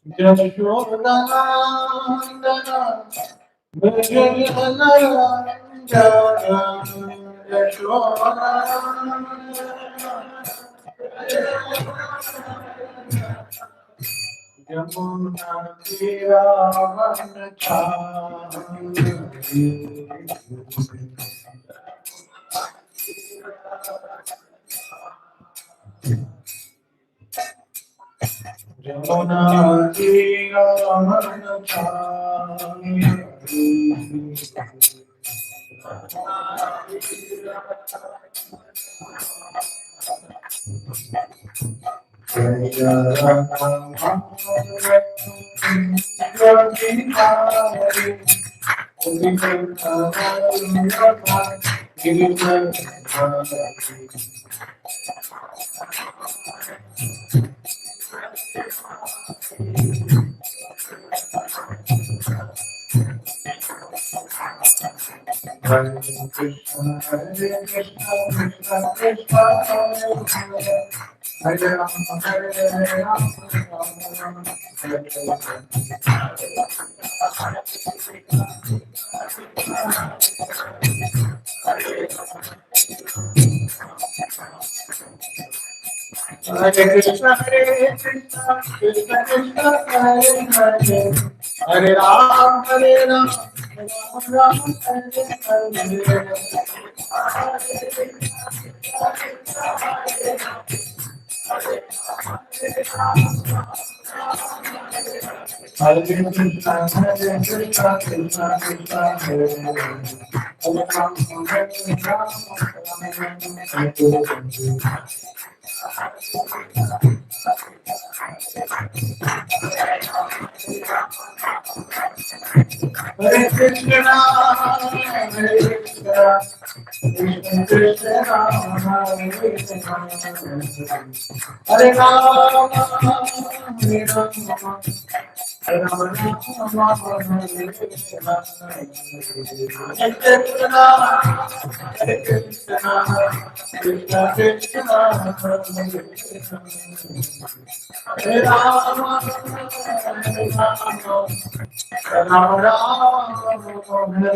यशोदानन्दना भजनरञ्जना यशोदानन्दना Yamuna तीरावनचारि Yamuna तीरावनचारि Hare Krishna, Hare Krishna, Krishna Krishna, Hare Rama, Hare Rama, Rama Hare Krishna, Hare Krishna, Krishna Krishna, Hare Hare, Hare Ram, Hare Ram, Ram Ram, Hare Hare. Hare Krishna, Hare Krishna, Krishna Krishna, Hare Hare, Hare Ram, Hare Ram, Ram Ram, Hare Hare. Hare Krishna, Hare Krishna, Krishna Krishna, Hare Hare, Hare Rama, Hare Rama, Hare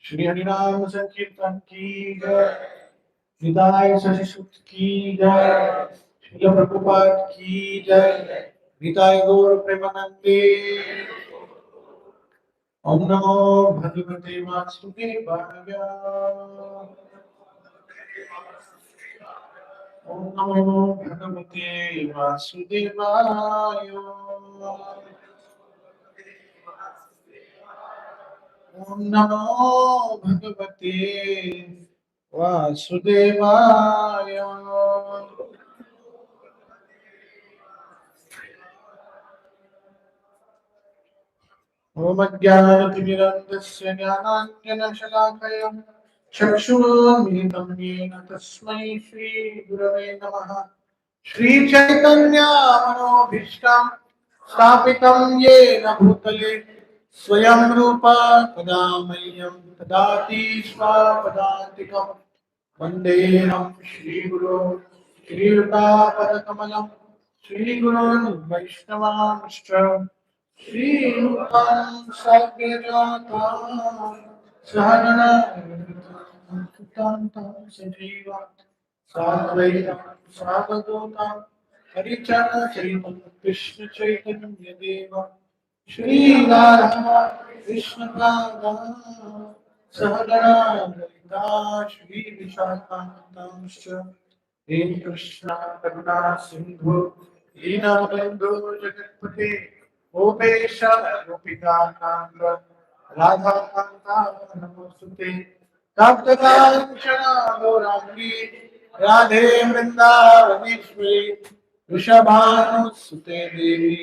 Shri Harinam Sankirtan ki jai, Hridaya Sasisut ki jai, Srila Prabhupada ki jai, Nitaya Gaur Premanande. Om Namo Bhagavate Vasudevaya. Om Namo Bhagavate Vasudevaya. Om Namo Bhagavate Vasudevaya. Om Ajnanatirmirandasya Jnananjana-Shalakaya Chakshurmilitam Yena Tasmai Shri Gurave Namaha. Shri Chaitanya Manobhishtam Stapitam Yena Bhutale Swayam Rupa Kadamayyam Tadati Swapadantikam Vandeham Shri Guru Shri Rupa Padakamalam Shri Guru Vaishnavanscha Shri Rupam Sakyajata Sahagana Kutantam Sajiva Sadvaitam Savadotam Harichana Chaitam Krishna Chaitanya Deva Shri Radha Krishna Radha Sahagana Lalita Shri Vishakhantamscha He Krishna Karuna Sindhu Deenabandhu Jagatpate Gopesha Gopika Kanda Radha Kanta Namosute Tapta Kanchana Gaurangi Radhe Vrindavaneshwari Vrishabhanusute Devi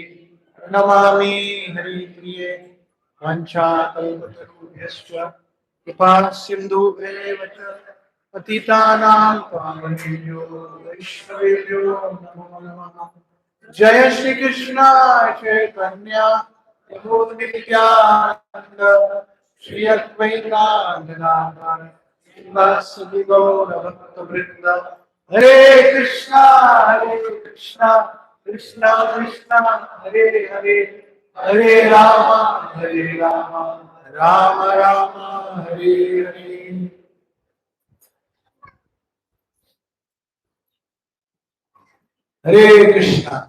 Namami Hari Priye Vanchakalpatarubhyascha Kripa Sindhu Evacha Patitanam Pavanebhyo Vaishnavebhyo Namo Namaha. Jai Shri Krishna Chaitanya Prabhu Nityananda Shri Advaita Gadadhar Srivasadi Gaura Bhakta Vrinda हरे कृष्णा कृष्णा कृष्णा हरे हरे, हरे राम राम राम हरे हरे। हरे कृष्णा।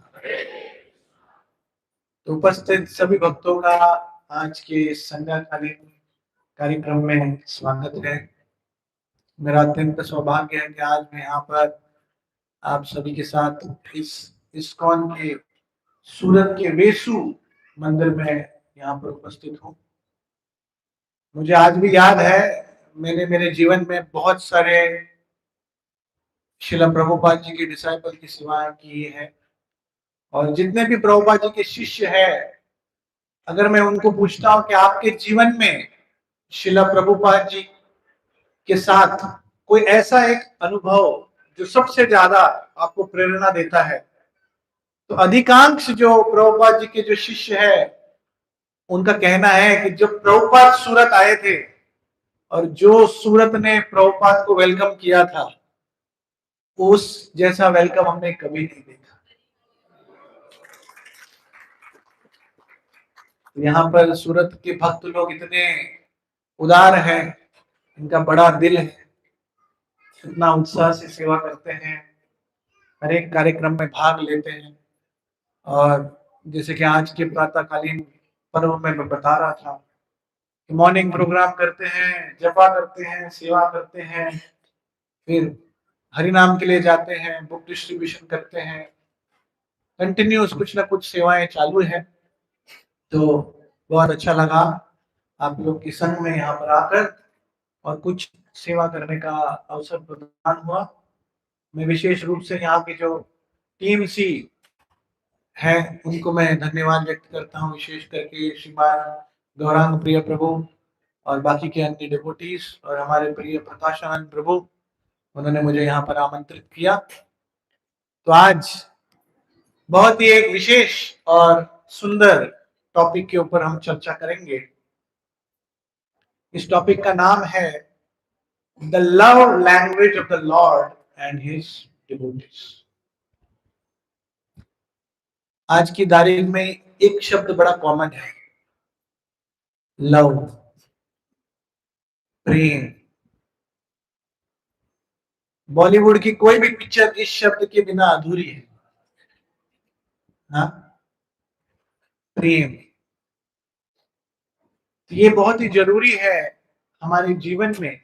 तो उपस्थित सभी भक्तों का आज के संध्याकालीन कार्यक्रम में स्वागत है। मेरा अत्यंत सौभाग्य है कि आज मैं यहाँ पर आप सभी के साथ इस इस्कॉन के सूरत के वेसु मंदिर में यहाँ पर उपस्थित हूँ। मुझे आज भी याद है, मैंने मेरे जीवन में बहुत सारे शिला प्रभुपाद जी के डिसाइपल की सेवाएं की है, और जितने भी प्रभुपाद जी के शिष्य हैं, अगर मैं उनको पूछता हूं कि आपके जीवन में शिला प्रभुपाद जी के साथ कोई ऐसा एक अनुभव जो सबसे ज्यादा आपको प्रेरणा देता है, तो अधिकांश जो प्रभुपाद जी के जो शिष्य है उनका कहना है कि जब प्रभुपाद सूरत आए थे और जो सूरत ने प्रभुपाद को वेलकम किया था, उस जैसा वेलकम हमने कभी नहीं देखा। यहाँ पर सूरत के भक्त लोग इतने उदार हैं, इनका बड़ा दिल है, इतना उत्साह से सेवा करते हैं, हर एक कार्यक्रम में भाग लेते हैं। और जैसे कि आज के प्रातःकालीन पर्व में मैं बता रहा था कि मॉर्निंग प्रोग्राम करते हैं, जपा करते हैं, सेवा करते हैं, फिर हरि नाम के लिए जाते हैं, बुक डिस्ट्रीब्यूशन करते हैं, कंटिन्यूस कुछ ना कुछ सेवाएं चालू है। तो बहुत अच्छा लगा आप लोग के संग में यहाँ पर आकर और कुछ सेवा करने का अवसर प्रदान हुआ। मैं विशेष रूप से यहाँ की जो टीम सी है उनको मैं धन्यवाद व्यक्त करता हूँ, विशेष करके श्रीमान गौरांग प्रिय प्रभु और बाकी के अन्य डिवोटीज और हमारे प्रिय प्रकाशानंद प्रभु, उन्होंने मुझे यहाँ पर आमंत्रित किया। तो आज बहुत ही एक विशेष और सुंदर टॉपिक के ऊपर हम चर्चा करेंगे। इस टॉपिक का नाम है the love language of the Lord and his devotees. आज की तारीख में एक शब्द बड़ा कॉमन है, लव, प्रेम। बॉलीवुड की कोई भी पिक्चर इस शब्द के बिना अधूरी है। हाँ, प्रेम। तो ये बहुत ही जरूरी है हमारे जीवन में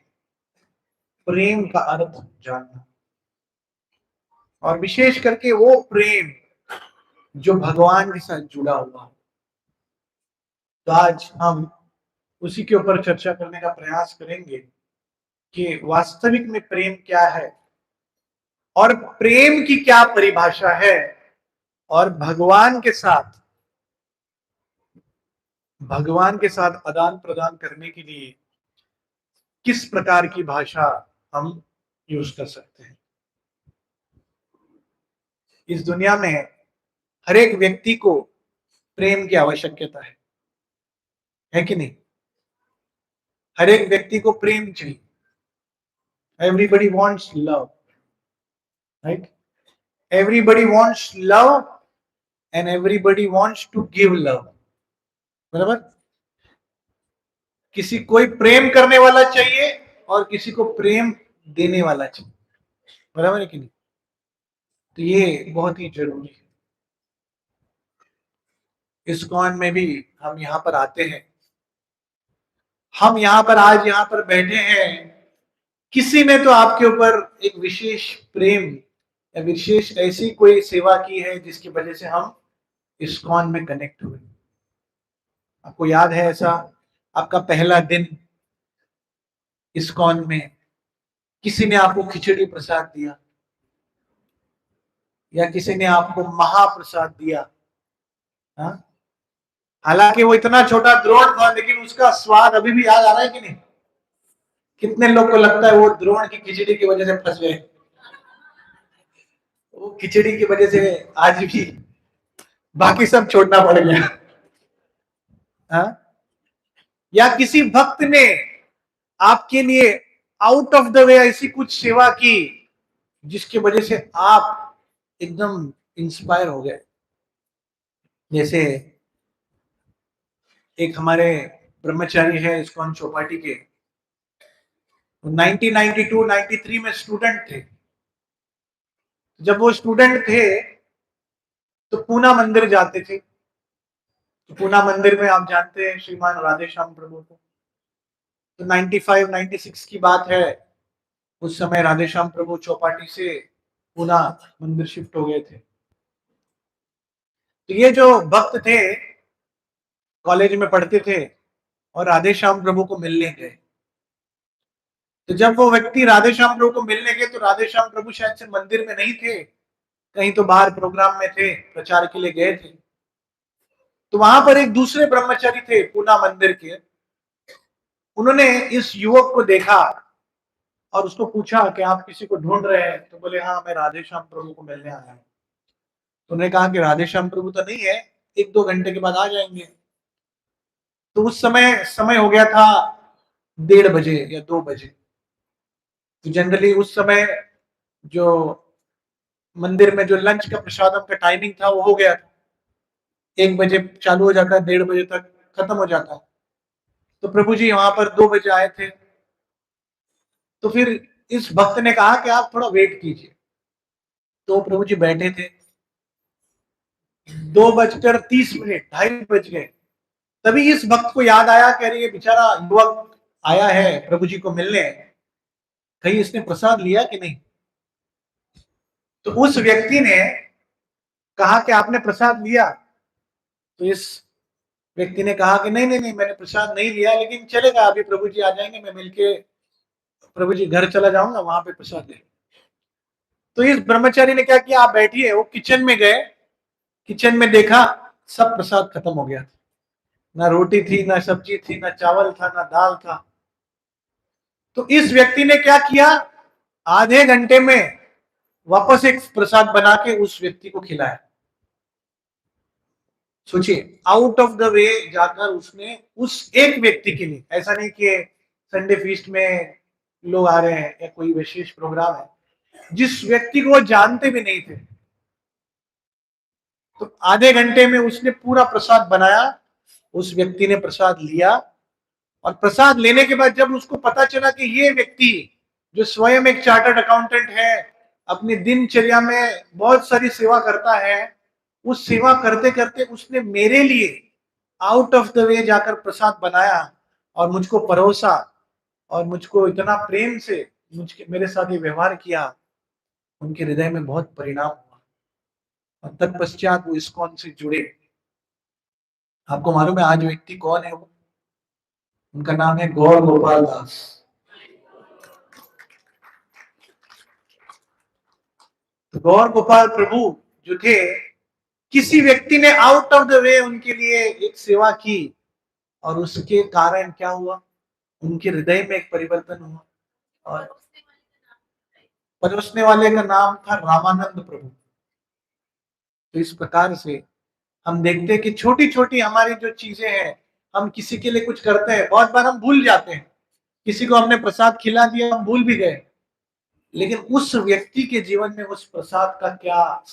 प्रेम का अर्थ जानना, और विशेष करके वो प्रेम जो भगवान के साथ जुड़ा हुआ। तो आज हम उसी के ऊपर चर्चा करने का प्रयास करेंगे कि वास्तविक में प्रेम क्या है और प्रेम की क्या परिभाषा है, और भगवान के साथ आदान प्रदान करने के लिए किस प्रकार की भाषा हम यूज कर सकते हैं। इस दुनिया में हर एक व्यक्ति को प्रेम की आवश्यकता है कि नहीं? हर एक व्यक्ति को प्रेम चाहिए। Everybody wants love, right? Everybody wants love and everybody wants to give love, बराबर? किसी कोई प्रेम करने वाला चाहिए और किसी को प्रेम देने वाला चाहिए, बराबर है कि नहीं? तो ये बहुत ही जरूरी है। इस्कॉन में भी हम यहाँ पर आते हैं, हम यहाँ पर आज यहाँ पर बैठे हैं, किसी ने तो आपके ऊपर एक विशेष प्रेम या विशेष ऐसी कोई सेवा की है जिसकी वजह से हम इस्कॉन में कनेक्ट हुए। आपको याद है ऐसा, आपका पहला दिन इस्कॉन में किसी ने आपको खिचड़ी प्रसाद दिया या किसी ने आपको महाप्रसाद दिया। हाँ, हालांकि वो इतना छोटा द्रोण था, लेकिन उसका स्वाद अभी भी याद आ रहा है कि नहीं? कितने लोग को लगता है वो द्रोण की खिचड़ी की वजह से फंस गए? वो खिचड़ी की वजह से आज भी बाकी सब छोड़ना पड़ गया। हाँ? या किसी भक्त ने आपके लिए आउट ऑफ द वे ऐसी कुछ सेवा की जिसकी वजह से आप एकदम इंस्पायर हो गए। जैसे एक हमारे ब्रह्मचारी है इस्कॉन चौपाटी के, 1992-93 में स्टूडेंट थे। जब वो स्टूडेंट थे तो पूना मंदिर जाते थे। तो पूना मंदिर में आप जानते हैं श्रीमान राधे श्याम प्रभु को। तो 95-96 की बात है, उस समय राधे श्याम प्रभु चौपाटी से पूना मंदिर शिफ्ट हो गए थे। तो ये जो भक्त थे कॉलेज में पढ़ते थे और राधे श्याम प्रभु को मिलने गए। तो जब वो व्यक्ति राधे श्याम प्रभु को मिलने गए तो राधे श्याम प्रभु शायद से मंदिर में नहीं थे, कहीं तो बाहर प्रोग्राम में थे, प्रचार के लिए गए थे। तो वहां पर एक दूसरे ब्रह्मचारी थे पूना मंदिर के, उन्होंने इस युवक को देखा और उसको पूछा कि आप किसी को ढूंढ रहे हैं? तो बोले हाँ, मैं राधे श्याम प्रभु को मिलने आया हूं। तो उन्होंने कहा कि राधे श्याम प्रभु तो नहीं है, 1-2 घंटे के बाद आ जाएंगे। तो उस समय समय हो गया था 1:30 बजे या 2 बजे। तो जनरली उस समय जो मंदिर में जो लंच का प्रसादम का टाइमिंग था वो हो गया था। 1 बजे चालू हो जाता है, 1:30 बजे तक खत्म हो जाता है। तो प्रभु जी वहां पर 2 बजे आए थे। तो फिर इस भक्त ने कहा कि आप थोड़ा वेट कीजिए। तो प्रभु जी बैठे थे, 2:30, 2:30 बज गए। तभी इस भक्त को याद आया, कह रही है बेचारा युवक आया है प्रभु जी को मिलने, कहीं इसने प्रसाद लिया कि नहीं। तो उस व्यक्ति ने कहा कि आपने प्रसाद लिया? तो इस व्यक्ति ने कहा कि नहीं नहीं नहीं, मैंने प्रसाद नहीं लिया, लेकिन चलेगा, अभी प्रभु जी आ जाएंगे, मैं मिलके प्रभु जी घर चला जाऊंगा, वहां पे प्रसाद ले। तो इस ब्रह्मचारी ने क्या किया, आप बैठिए, वो किचन में गए। किचन में देखा सब प्रसाद खत्म हो गया था, ना रोटी थी, ना सब्जी थी, ना चावल था, ना दाल था। तो इस व्यक्ति ने क्या किया, आधे घंटे में वापस एक प्रसाद बना के उस व्यक्ति को खिलाया। सोचिए, आउट ऑफ द वे जाकर उसने उस एक व्यक्ति के लिए, ऐसा नहीं कि संडे फीस्ट में लोग आ रहे हैं या कोई विशेष प्रोग्राम है, जिस व्यक्ति को वो जानते भी नहीं थे, तो आधे घंटे में उसने पूरा प्रसाद बनाया। उस व्यक्ति ने प्रसाद लिया और प्रसाद लेने के बाद जब उसको पता चला कि ये व्यक्ति जो स्वयं एक चार्टर्ड अकाउंटेंट है, अपनी दिनचर्या में बहुत सारी सेवा करता है, उस सेवा करते करते उसने मेरे लिए आउट ऑफ द वे जाकर प्रसाद बनाया और मुझको परोसा और मुझको इतना प्रेम से मुझके मेरे साथ ये व्यवहार किया, उनके हृदय में बहुत परिणाम हुआ और तत्पश्चात वो इस्कॉन से जुड़े। आपको मालूम है आज व्यक्ति कौन है? वो, उनका नाम है गौर गोपाल दास। तो गौर गोपाल प्रभु जो थे, किसी व्यक्ति ने आउट ऑफ द वे उनके लिए एक सेवा की और उसके कारण क्या हुआ, उनके हृदय में एक परिवर्तन हुआ। और परोसने वाले का नाम था रामानंद प्रभु। तो इस प्रकार से हम देखते हैं कि छोटी छोटी हमारी जो चीजें हैं, हम किसी के लिए कुछ करते हैं, बहुत बार हम भूल जाते हैं, किसी को हमने प्रसाद खिला दिया, हम भूल भी गए, लेकिन उस व्यक्ति के जीवन में उस प्रसाद का क्या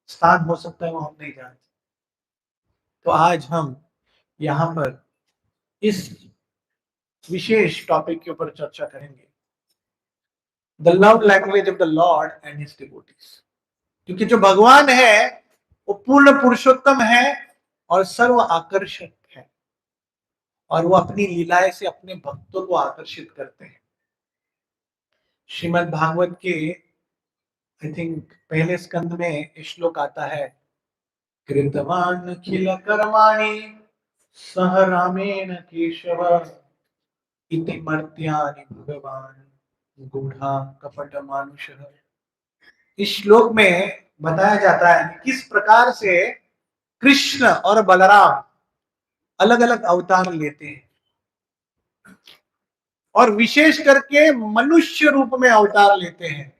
स्थान हो सकता है वो हम नहीं जानते। तो आज हम यहाँ पर इस विशेष टॉपिक के ऊपर चर्चा करेंगे, the love language of the Lord and his devotees. क्योंकि जो भगवान है वो पूर्ण पुरुषोत्तम है और सर्व आकर्षक है, और वो अपनी लीलाएं से अपने भक्तों को आकर्षित करते हैं। श्रीमद् भागवत के आई थिंक पहले स्कंद में श्लोक आता है, कृतवान खिल कर्माणि सह रामेण केशव इति मर्त्यानि भगवान गूढ़ा कपट मानुषः। इस श्लोक में बताया जाता है कि किस प्रकार से कृष्ण और बलराम अलग अलग अवतार लेते हैं और विशेष करके मनुष्य रूप में अवतार लेते हैं।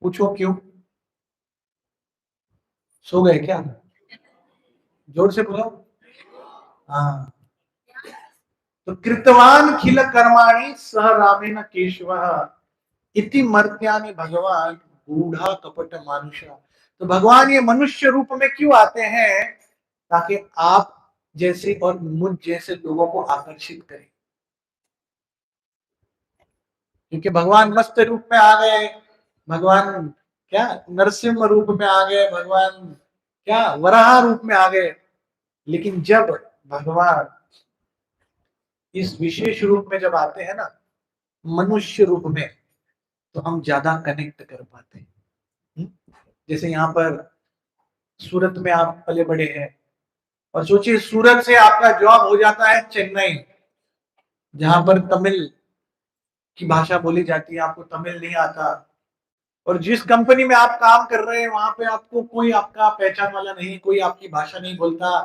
पूछो क्यों? सो गए क्या? जोर से बोलो। हाँ, तो कृतवान खिल कर्माणि सह रामेण केशव इति मर्त्यानि भगवान गूढ़ा कपट मानुषा। तो भगवान ये मनुष्य रूप में क्यों आते हैं? ताकि आप जैसे और मुझ जैसे लोगों को आकर्षित करें। क्योंकि भगवान मस्त रूप में आ गए, भगवान क्या नरसिंह रूप में आ गए, भगवान क्या वराह रूप में आ गए। लेकिन जब भगवान इस विशेष रूप में जब आते हैं ना, मनुष्य रूप में, तो हम ज्यादा कनेक्ट कर पाते हैं। जैसे यहाँ पर सूरत में आप पले बड़े हैं, और सोचिए सूरत से आपका जॉब हो जाता है चेन्नई, जहां पर तमिल की भाषा बोली जाती है, आपको तमिल नहीं आता, और जिस कंपनी में आप काम कर रहे हैं वहां पे आपको कोई आपका पहचान वाला नहीं, कोई आपकी भाषा नहीं बोलता,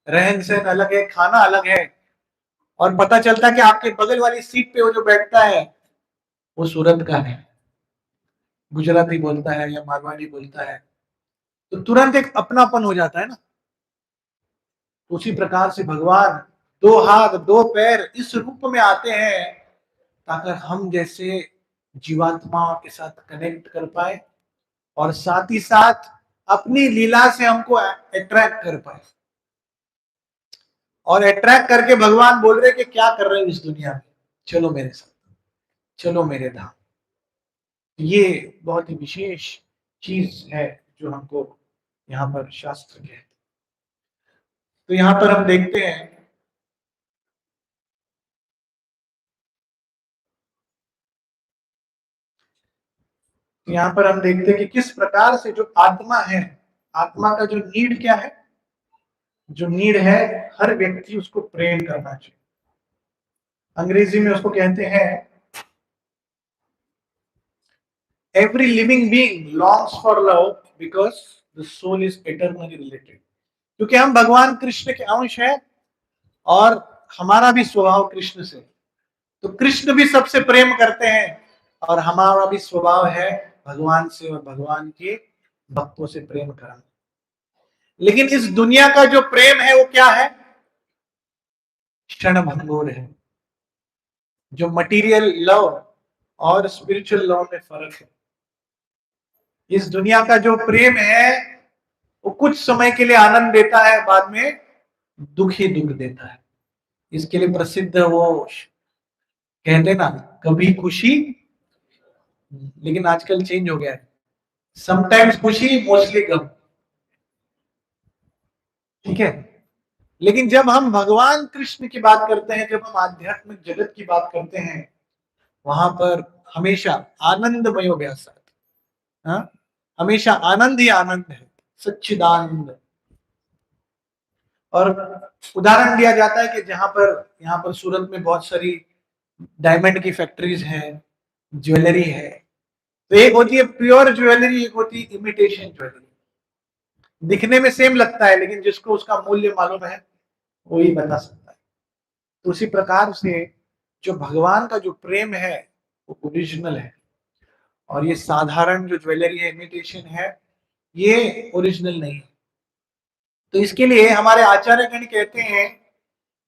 रहन सहन अलग है, खाना अलग है, और पता चलता है कि आपके बगल वाली सीट पे वो जो बैठता है वो सूरत का है, गुजराती बोलता है या मारवाड़ी बोलता है, तो तुरंत एक अपनापन हो जाता है ना। उसी प्रकार से भगवान दो हाथ दो पैर इस रूप में आते हैं ताकि हम जैसे जीवात्मा के साथ कनेक्ट कर पाए, और साथ ही साथ अपनी लीला से हमको अट्रैक्ट कर पाए। और अट्रैक्ट करके भगवान बोल रहे कि क्या कर रहे हो इस दुनिया में, चलो मेरे साथ, चलो मेरे धाम। ये बहुत ही विशेष चीज है जो हमको यहाँ पर शास्त्र कहते हैं। तो यहाँ पर हम देखते हैं यहाँ पर हम देखते हैं कि किस प्रकार से जो आत्मा है, आत्मा का जो नीड क्या है, जो नीड है हर व्यक्ति उसको प्रेम करना चाहिए। अंग्रेजी में उसको कहते हैं every living being longs for love because the soul is eternally related. क्योंकि हम भगवान कृष्ण के अंश हैं और हमारा भी स्वभाव कृष्ण से, तो कृष्ण भी सबसे प्रेम करते हैं, और हमारा भी स्वभाव है भगवान से और भगवान के भक्तों से प्रेम करना। लेकिन इस दुनिया का जो प्रेम है वो क्या है? क्षण भंगुर है। जो मटेरियल लव और स्पिरिचुअल लव में फर्क है। इस दुनिया का जो प्रेम है वो कुछ समय के लिए आनंद देता है, बाद में दुख ही दुख देता है। इसके लिए प्रसिद्ध वो कहते ना, कभी खुशी, लेकिन आजकल चेंज हो गया है, समटाइम्स खुशी मोस्टली गम। ठीक है। लेकिन जब हम भगवान कृष्ण की बात करते हैं, जब हम आध्यात्मिक जगत की बात करते हैं, वहां पर हमेशा आनंदमय व्यासात, हाँ, हमेशा आनंद ही आनंद है, सच्चिदानंद। और उदाहरण दिया जाता है कि जहां पर यहाँ पर सूरत में बहुत सारी डायमंड की फैक्ट्रीज हैं, ज्वेलरी है, तो एक होती है प्योर ज्वेलरी, एक होती है इमिटेशन ज्वेलरी। दिखने में सेम लगता है, लेकिन जिसको उसका मूल्य मालूम है वही बता सकता है। तो उसी प्रकार से जो भगवान का जो प्रेम है वो ओरिजिनल है, और ये साधारण जो ज्वेलरी है, इमिटेशन है, ये ओरिजिनल नहीं है। तो इसके लिए हमारे आचार्यगण कहते हैं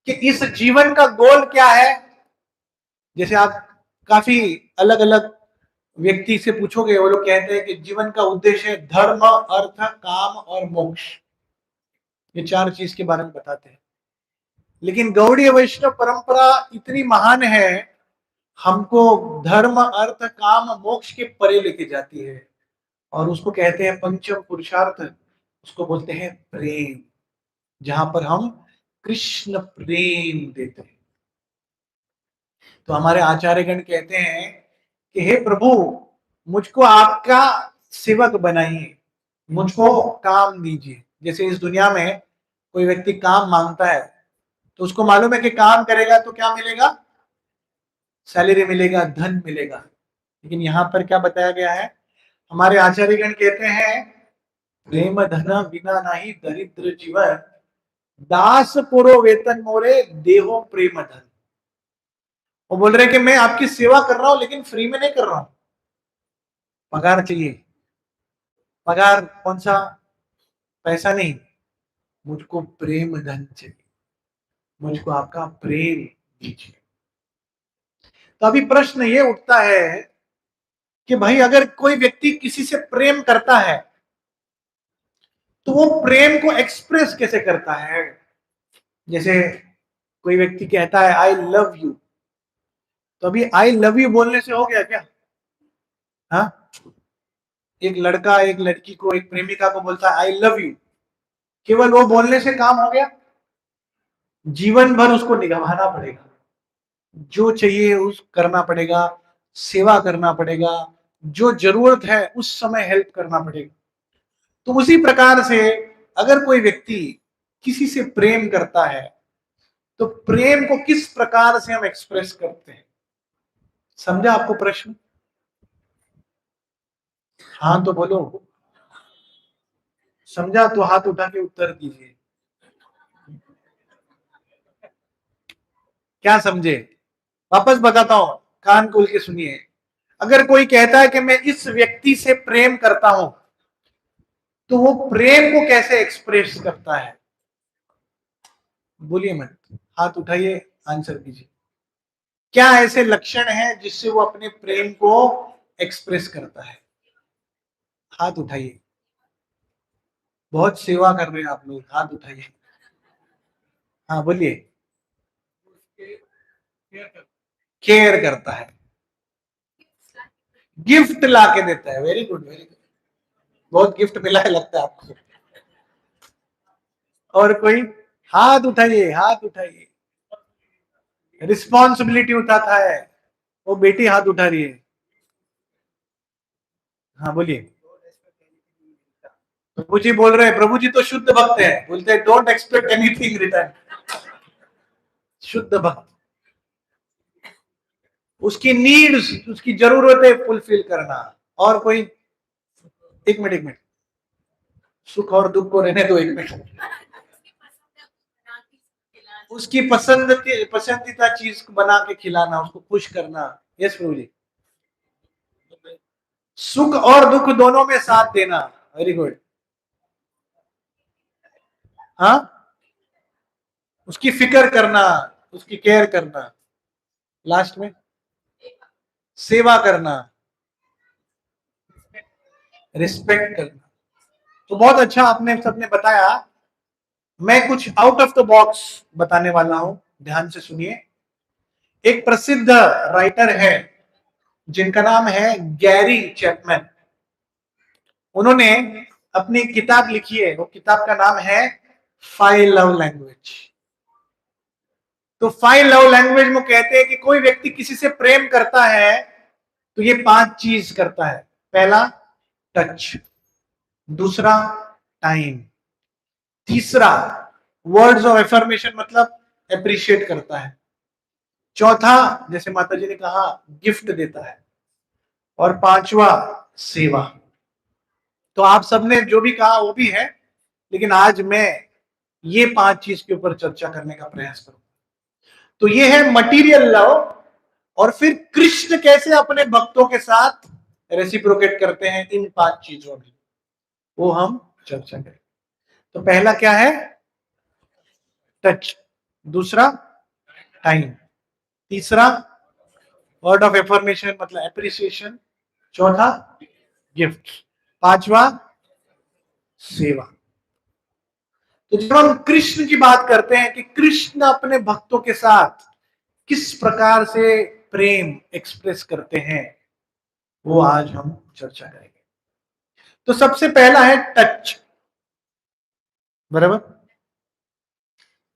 कि इस जीवन का गोल क्या है। जैसे आप काफी अलग अलग व्यक्ति से पूछोगे, वो लोग कहते हैं कि जीवन का उद्देश्य है धर्म, अर्थ, काम और मोक्ष। ये चार चीज के बारे में बताते हैं। लेकिन गौड़ीय वैष्णव परंपरा इतनी महान है, हमको धर्म, अर्थ, काम, मोक्ष के परे लेके जाती है, और उसको कहते हैं पंचम पुरुषार्थ, उसको बोलते हैं प्रेम, जहां पर हम कृष्ण प्रेम देते हैं। तो हमारे आचार्यगण कहते हैं कि हे प्रभु, मुझको आपका सेवक बनाइए, मुझको काम दीजिए। जैसे इस दुनिया में कोई व्यक्ति काम मांगता है, तो उसको मालूम है कि काम करेगा तो क्या मिलेगा? सैलरी मिलेगा, धन मिलेगा। लेकिन यहाँ पर क्या बताया गया है? हमारे आचार्यगण कहते हैं प्रेम धन बिना नहीं दरिद्र जीवन, दास पुरो वेतन मोरे देहो प्रेम धन। वो बोल रहे हैं कि मैं आपकी सेवा कर रहा हूं, लेकिन फ्री में नहीं कर रहा हूं, पगार चाहिए। पगार कौन सा? पैसा नहीं, मुझको प्रेम धन चाहिए, मुझको आपका प्रेम दीजिए। तो अभी प्रश्न ये उठता है कि भाई अगर कोई व्यक्ति किसी से प्रेम करता है तो वो प्रेम को एक्सप्रेस कैसे करता है। जैसे कोई व्यक्ति कहता है आई लव यू, तो अभी आई लव यू बोलने से हो गया क्या? हाँ, एक लड़का एक लड़की को, एक प्रेमिका को बोलता है आई लव यू, केवल वो बोलने से काम हो गया? जीवन भर उसको निभाना पड़ेगा, जो चाहिए उस करना पड़ेगा, सेवा करना पड़ेगा, जो जरूरत है उस समय हेल्प करना पड़ेगा। तो उसी प्रकार से अगर कोई व्यक्ति किसी से प्रेम करता है तो प्रेम को किस प्रकार से हम एक्सप्रेस करते हैं। समझा आपको प्रश्न? हाँ तो बोलो, समझा तो हाथ उठा के उत्तर दीजिए। क्या समझे? वापस बताता हूं, कान खोल के सुनिए। अगर कोई कहता है कि मैं इस व्यक्ति से प्रेम करता हूं, तो वो प्रेम को कैसे एक्सप्रेस करता है? बोलिए मत, हाथ उठाइए, आंसर कीजिए। क्या ऐसे लक्षण हैं जिससे वो अपने प्रेम को एक्सप्रेस करता है? हाथ उठाइए। बहुत सेवा कर रहे हैं आप लोग, हाथ उठाइए। हाँ बोलिए। केयर करता है, गिफ्ट ला के देता है। वेरी गुड, वेरी गुड, बहुत गिफ्ट मिला है लगता है आपको। और कोई? हाथ उठाइए, हाथ उठाइए। रिस्पॉन्सिबिलिटी उठाता है। वो बेटी हाथ उठा रही है। हाँ बोलिए। प्रभु जी बोल रहे हैं, प्रभु जी तो शुद्ध भक्त है, बोलते हैं डोंट एक्सपेक्ट एनीथिंग रिटर्न। शुद्ध भक्त, उसकी नीड्स, उसकी जरूरतें फुलफिल करना। और कोई? एक मिनट, एक मिनट, सुख और दुख को रहने दो, एक मिनट। उसकी पसंद की पसंदीदा चीज बना के खिलाना, उसको खुश करना। यस प्रभु जी। सुख और दुख दोनों में साथ देना। Very good. हाँ, उसकी फिक्र करना, उसकी केयर करना। लास्ट में सेवा करना, रिस्पेक्ट करना। तो बहुत अच्छा आपने सबने बताया। मैं कुछ आउट ऑफ द बॉक्स बताने वाला हूं, ध्यान से सुनिए। एक प्रसिद्ध राइटर है जिनका नाम है गैरी चैपमैन। उन्होंने अपनी किताब लिखी है, वो किताब का नाम है 5 लव लैंग्वेज। तो 5 लव लैंग्वेज में कहते हैं कि कोई व्यक्ति किसी से प्रेम करता है तो ये 5 चीज करता है। पहला टच, दूसरा टाइम, तीसरा वर्ड्स ऑफ एफर्मेशन मतलब अप्रिशिएट करता है, चौथा जैसे माता जी ने कहा गिफ्ट देता है, और पांचवा सेवा। तो आप सबने जो भी कहा वो भी है, लेकिन आज मैं ये 5 चीज के ऊपर चर्चा करने का प्रयास करूंगा। तो ये है मटीरियल लव, और फिर कृष्ण कैसे अपने भक्तों के साथ रेसिप्रोकेट करते हैं इन 5 चीजों में, वो हम चर्चा करें। तो पहला क्या है? टच, दूसरा टाइम, तीसरा वर्ड ऑफ एफर्मेशन मतलब एप्रिसिएशन, चौथा गिफ्ट, पांचवा सेवा। तो जब हम कृष्ण की बात करते हैं कि कृष्ण अपने भक्तों के साथ किस प्रकार से प्रेम एक्सप्रेस करते हैं, वो आज हम चर्चा करेंगे। तो सबसे पहला है टच, बराबर।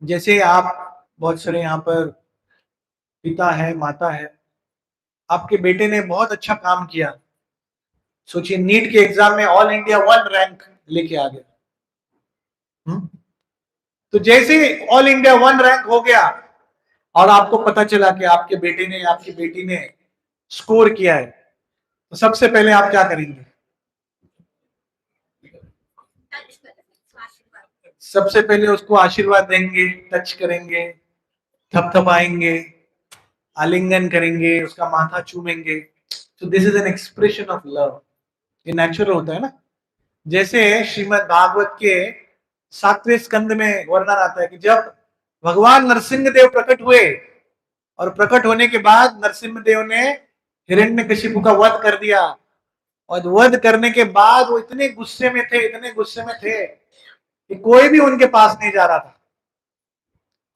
जैसे आप बहुत सारे यहां पर पिता है, माता है, आपके बेटे ने बहुत अच्छा काम किया, सोचिए नीट के एग्जाम में ऑल इंडिया 1 रैंक लेके आ गया। तो जैसे ऑल इंडिया 1 रैंक हो गया और आपको पता चला कि आपके बेटे ने, आपकी बेटी ने स्कोर किया है, तो सबसे पहले आप क्या करेंगे? सबसे पहले उसको आशीर्वाद देंगे, टच करेंगे, थपथपाएंगे, आलिंगन करेंगे, उसका माथा चूमेंगे। तो this is an expression of love. ये नेचुरल होता है ना। जैसे श्रीमद् भागवत के 7वें स्कंद में वर्णन आता है कि जब भगवान नरसिंह देव प्रकट हुए, और प्रकट होने के बाद नरसिंह देव ने हिरण्यकशिपु का वध कर दिया, और वध करने के बाद वो इतने गुस्से में थे, इतने गुस्से में थे कि कोई भी उनके पास नहीं जा रहा था।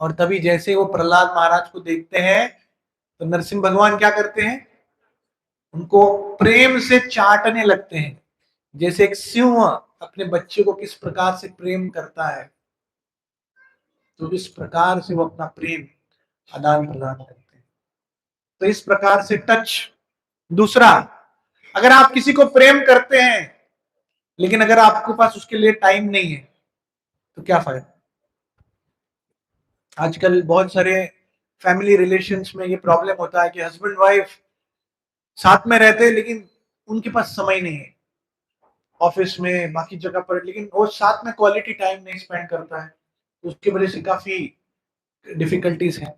और तभी जैसे वो प्रहलाद महाराज को देखते हैं तो नरसिंह भगवान क्या करते हैं, उनको प्रेम से चाटने लगते हैं, जैसे एक सिंह अपने बच्चे को किस प्रकार से प्रेम करता है, तो इस प्रकार से वो अपना प्रेम आदान प्रदान करते हैं। तो इस प्रकार से टच। दूसरा, अगर आप किसी को प्रेम करते हैं लेकिन अगर आपके पास उसके लिए टाइम नहीं है तो क्या फायदा। आजकल बहुत सारे फैमिली रिलेशंस में ये प्रॉब्लम होता है कि हस्बैंड वाइफ साथ में रहते हैं लेकिन उनके पास समय नहीं है, ऑफिस में बाकी जगह पर, लेकिन वो साथ में क्वालिटी टाइम नहीं स्पेंड करता है, उसकी वजह से काफी डिफिकल्टीज है।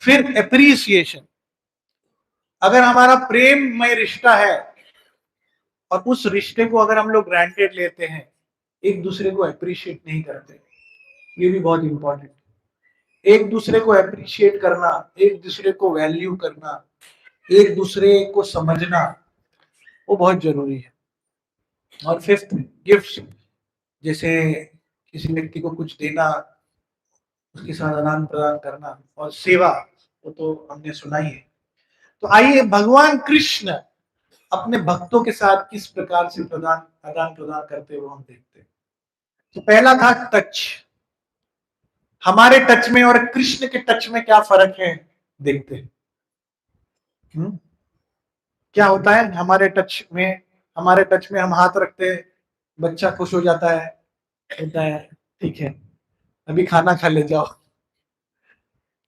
फिर एप्रिसिएशन, अगर हमारा प्रेममय रिश्ता है और उस रिश्ते को अगर हम लोग ग्रांटेड लेते हैं, एक दूसरे को अप्रिशिएट नहीं करते, ये भी बहुत इंपॉर्टेंट। एक दूसरे को अप्रिशिएट करना, एक दूसरे को वैल्यू करना, एक दूसरे को समझना, वो बहुत जरूरी है। और फिफ्थ, गिफ्ट, जैसे किसी व्यक्ति को कुछ देना, उसके साथ आदान प्रदान करना, और सेवा, वो तो हमने सुना ही है। तो आइए भगवान कृष्ण अपने भक्तों के साथ किस प्रकार से आदान प्रदान करते हुए हम देखते हैं। तो पहला था टच। हमारे टच में और कृष्ण के टच में क्या फर्क है, देखते हैं। क्या होता है हमारे टच में हम हाथ रखते हैं, बच्चा खुश हो जाता है, कहता है ठीक है अभी खाना खा ले जाओ।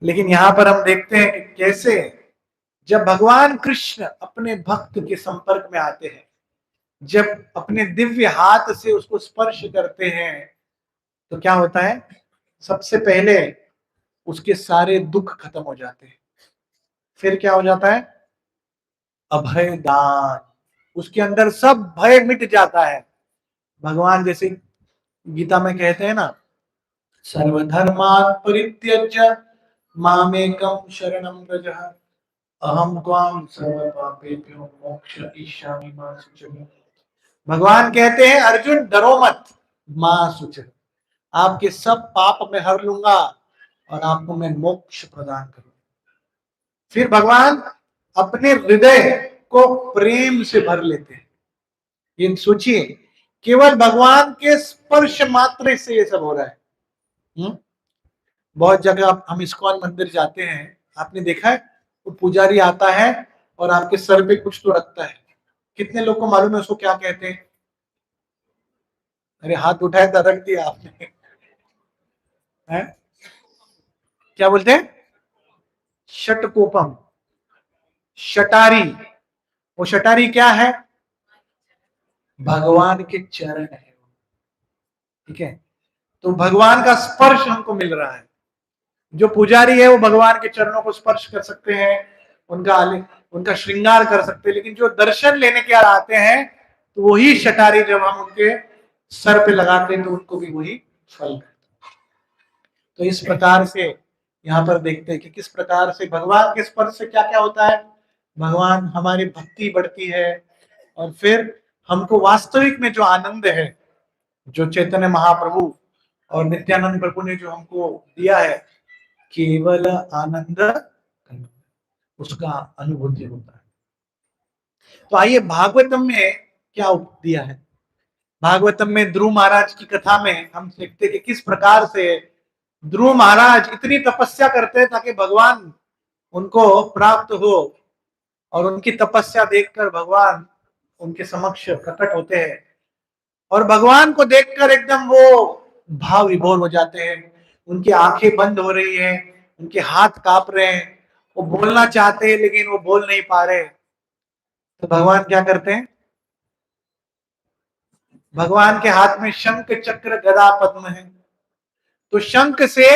लेकिन यहां पर हम देखते हैं कि कैसे जब भगवान कृष्ण अपने भक्त के संपर्क में आते हैं, जब अपने दिव्य हाथ से उसको स्पर्श करते हैं, तो क्या होता है, सबसे पहले उसके सारे दुख खत्म हो जाते हैं। फिर क्या हो जाता है, अभय दान, उसके अंदर सब भय मिट जाता है। भगवान जैसे गीता में कहते हैं ना, सर्वधर्मान् परित्यज्य मामेकं शरणं व्रज, अहम त्वां सर्वपापेभ्यो मोक्षयिष्यामि मा शुचः। भगवान कहते हैं अर्जुन डरो मत, मां शुचः, आपके सब पाप मैं हर लूंगा और आपको मैं मोक्ष प्रदान करूंगा। फिर भगवान अपने हृदय को प्रेम से भर लेते हैं। ये सोचिए, केवल भगवान के स्पर्श मात्र से ये सब हो रहा है। बहुत जगह हम इस्कॉन मंदिर जाते हैं, आपने देखा है, वो पुजारी आता है और आपके सर पे कुछ तो रखता है। कितने लोग को मालूम है उसको क्या कहते हैं? अरे हाथ उठाया था, रख दिया आपने है? क्या बोलते हैं? षटकोपम, शटारी। वो शटारी क्या है? भगवान के चरण है। ठीक है, तो भगवान का स्पर्श हमको मिल रहा है। जो पुजारी है वो भगवान के चरणों को स्पर्श कर सकते हैं, उनका श्रृंगार कर सकते हैं, लेकिन जो दर्शन लेने के आते हैं तो वही शटारी जब हम उनके सर पे लगाते हैं तो उनको भी वही फल मिलता है। तो इस प्रकार से यहाँ पर देखते हैं कि किस प्रकार से भगवान के स्पर्श से क्या क्या होता है। भगवान, हमारी भक्ति बढ़ती है, और फिर हमको वास्तविक में जो आनंद है, जो चैतन्य महाप्रभु और नित्यानंद प्रभु ने जो हमको दिया है, केवल आनंद, उसका अनुभूति होता है। तो आइए भागवतम में क्या दिया है। भागवतम में ध्रुव महाराज की कथा में हम देखते कि किस प्रकार से ध्रुव महाराज इतनी तपस्या करते हैं ताकि भगवान उनको प्राप्त हो, और उनकी तपस्या देखकर भगवान उनके समक्ष प्रकट होते हैं, और भगवान को देखकर एकदम वो भाव विभोर हो जाते हैं। उनकी आंखें बंद हो रही है, उनके हाथ कांप रहे हैं, वो बोलना चाहते हैं लेकिन वो बोल नहीं पा रहे। तो भगवान क्या करते हैं, भगवान के हाथ में शंख चक्र गदा पद्म है, तो शंख से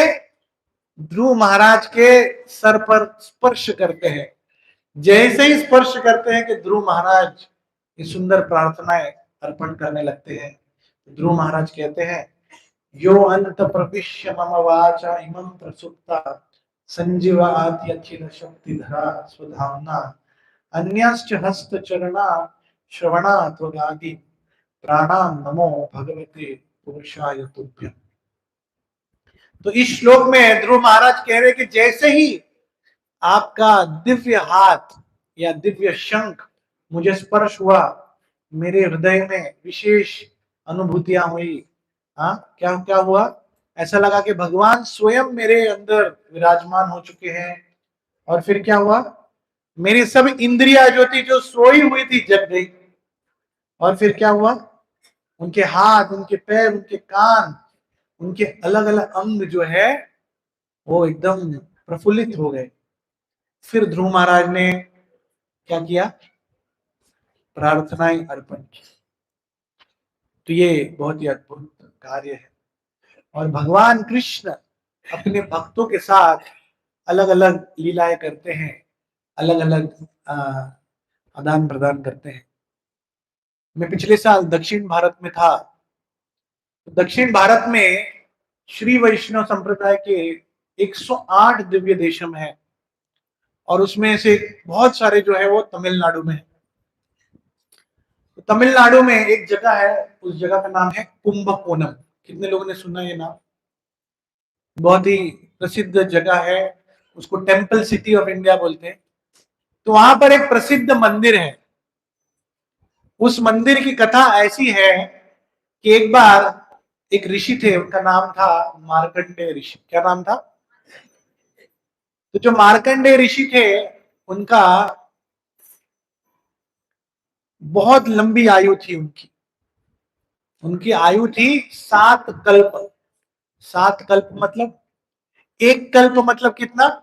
ध्रुव महाराज के सर पर स्पर्श करते हैं। जैसे ही स्पर्श करते हैं कि ध्रुव महाराज ये सुंदर प्रार्थनाएं अर्पण करने लगते हैं। ध्रुव महाराज कहते हैं, यो अंत प्रविश्य मम वाचा इमं प्रसुप्ता संजीवाति अखिल शक्तिधरा स्वधाम्ना अन्यश्च हस्त चरणा श्रवणात्वगादि प्राणाम नमो भगवते पुरुषाय तुभ्यम। तो इस श्लोक में ध्रुव महाराज कह रहे कि जैसे ही आपका दिव्य हाथ या दिव्य शंख मुझे स्पर्श हुआ, मेरे हृदय में विशेष अनुभूतियां हुई। हाँ, क्या क्या हुआ? ऐसा लगा कि भगवान स्वयं मेरे अंदर विराजमान हो चुके हैं। और फिर क्या हुआ? मेरी सब इंद्रियां जो थी, जो सोई हुई थी, जग गई। और फिर क्या हुआ? उनके हाथ, उनके पैर, उनके कान, उनके अलग अलग अंग जो है वो एकदम प्रफुल्लित हो गए। फिर ध्रुव महाराज ने क्या किया? प्रार्थनाएं अर्पण की। तो ये बहुत ही अद्भुत कार्य है। और भगवान कृष्ण अपने भक्तों के साथ अलग अलग लीलाएं करते हैं, अलग अलग आदान प्रदान करते हैं। मैं पिछले साल दक्षिण भारत में था। दक्षिण भारत में श्री वैष्णव संप्रदाय के 108 दिव्य देशम है, और उसमें से बहुत सारे जो है वो तमिलनाडु में है। तो तमिलनाडु में एक जगह है, उस जगह का नाम है कुंभकोणम। कितने लोगों ने सुना ये नाम? बहुत ही प्रसिद्ध जगह है, उसको टेम्पल सिटी ऑफ इंडिया बोलते हैं। तो वहां पर एक प्रसिद्ध मंदिर है। उस मंदिर की कथा ऐसी है कि एक बार एक ऋषि थे, उनका नाम था मार्कंडेय ऋषि। क्या नाम था? तो जो मार्कंडेय ऋषि थे, उनका बहुत लंबी आयु थी। उनकी उनकी आयु थी 7 कल्प। 7 कल्प मतलब, एक कल्प मतलब कितना?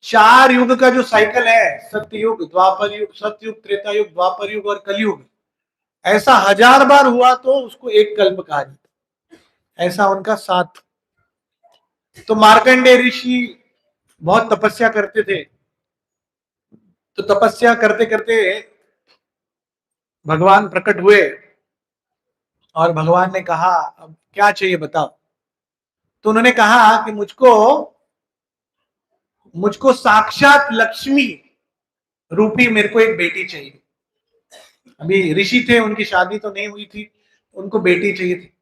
4 युग का जो साइकिल है, सत्ययुग, द्वापर युग, सतयुग, त्रेता युग, द्वापर युग और कलयुग, ऐसा 1000 बार हुआ तो उसको एक कल्प कहा जाता। ऐसा उनका 7। तो मार्कंडेय ऋषि बहुत तपस्या करते थे। तो तपस्या करते करते भगवान प्रकट हुए, और भगवान ने कहा अब क्या चाहिए बताओ। तो उन्होंने कहा कि मुझको मुझको साक्षात लक्ष्मी रूपी मेरे को एक बेटी चाहिए। अभी ऋषि थे, उनकी शादी तो नहीं हुई थी, उनको बेटी चाहिए थी।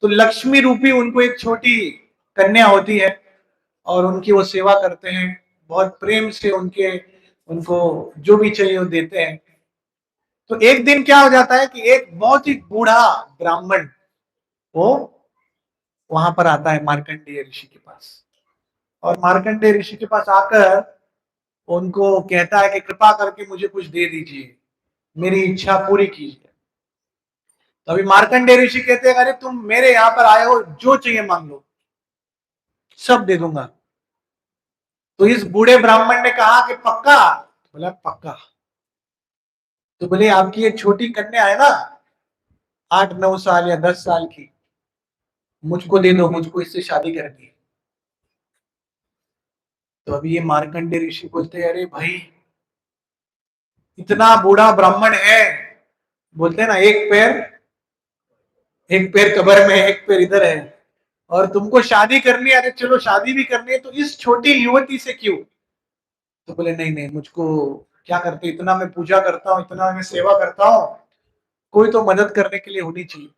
तो लक्ष्मी रूपी उनको एक छोटी कन्या होती है, और उनकी वो सेवा करते हैं, बहुत प्रेम से उनके उनको जो भी चाहिए वो देते हैं। तो एक दिन क्या हो जाता है कि एक बहुत ही बूढ़ा ब्राह्मण वो वहां पर आता है मार्कंडेय ऋषि के पास। और मार्कंडेय ऋषि के पास आकर उनको कहता है कि कृपा करके मुझे कुछ दे दीजिए, मेरी इच्छा पूरी कीजिए। तो अभी मार्कंडेय ऋषि कहते हैं अरे तुम मेरे यहाँ पर आए हो, जो चाहिए मांग लो, सब दे दूंगा। तो इस बूढ़े ब्राह्मण ने कहा कि पक्का? बोला पक्का। तो बोले आपकी एक छोटी कन्या है ना, 8-9 साल या 10 साल की, मुझको दे दो, मुझको इससे शादी करनी है। तो अभी ये मार्कंडेय ऋषि बोलते हैं अरे भाई, इतना बूढ़ा ब्राह्मण है, बोलते हैं ना एक पैर कब्र में, एक पैर इधर है, और तुमको शादी करनी है। अरे चलो शादी भी करनी है तो इस छोटी युवती से क्यों? तो बोले नहीं नहीं, मुझको क्या करते, इतना मैं पूजा करता हूँ, इतना मैं सेवा करता हूँ, कोई तो मदद करने के लिए होनी चाहिए।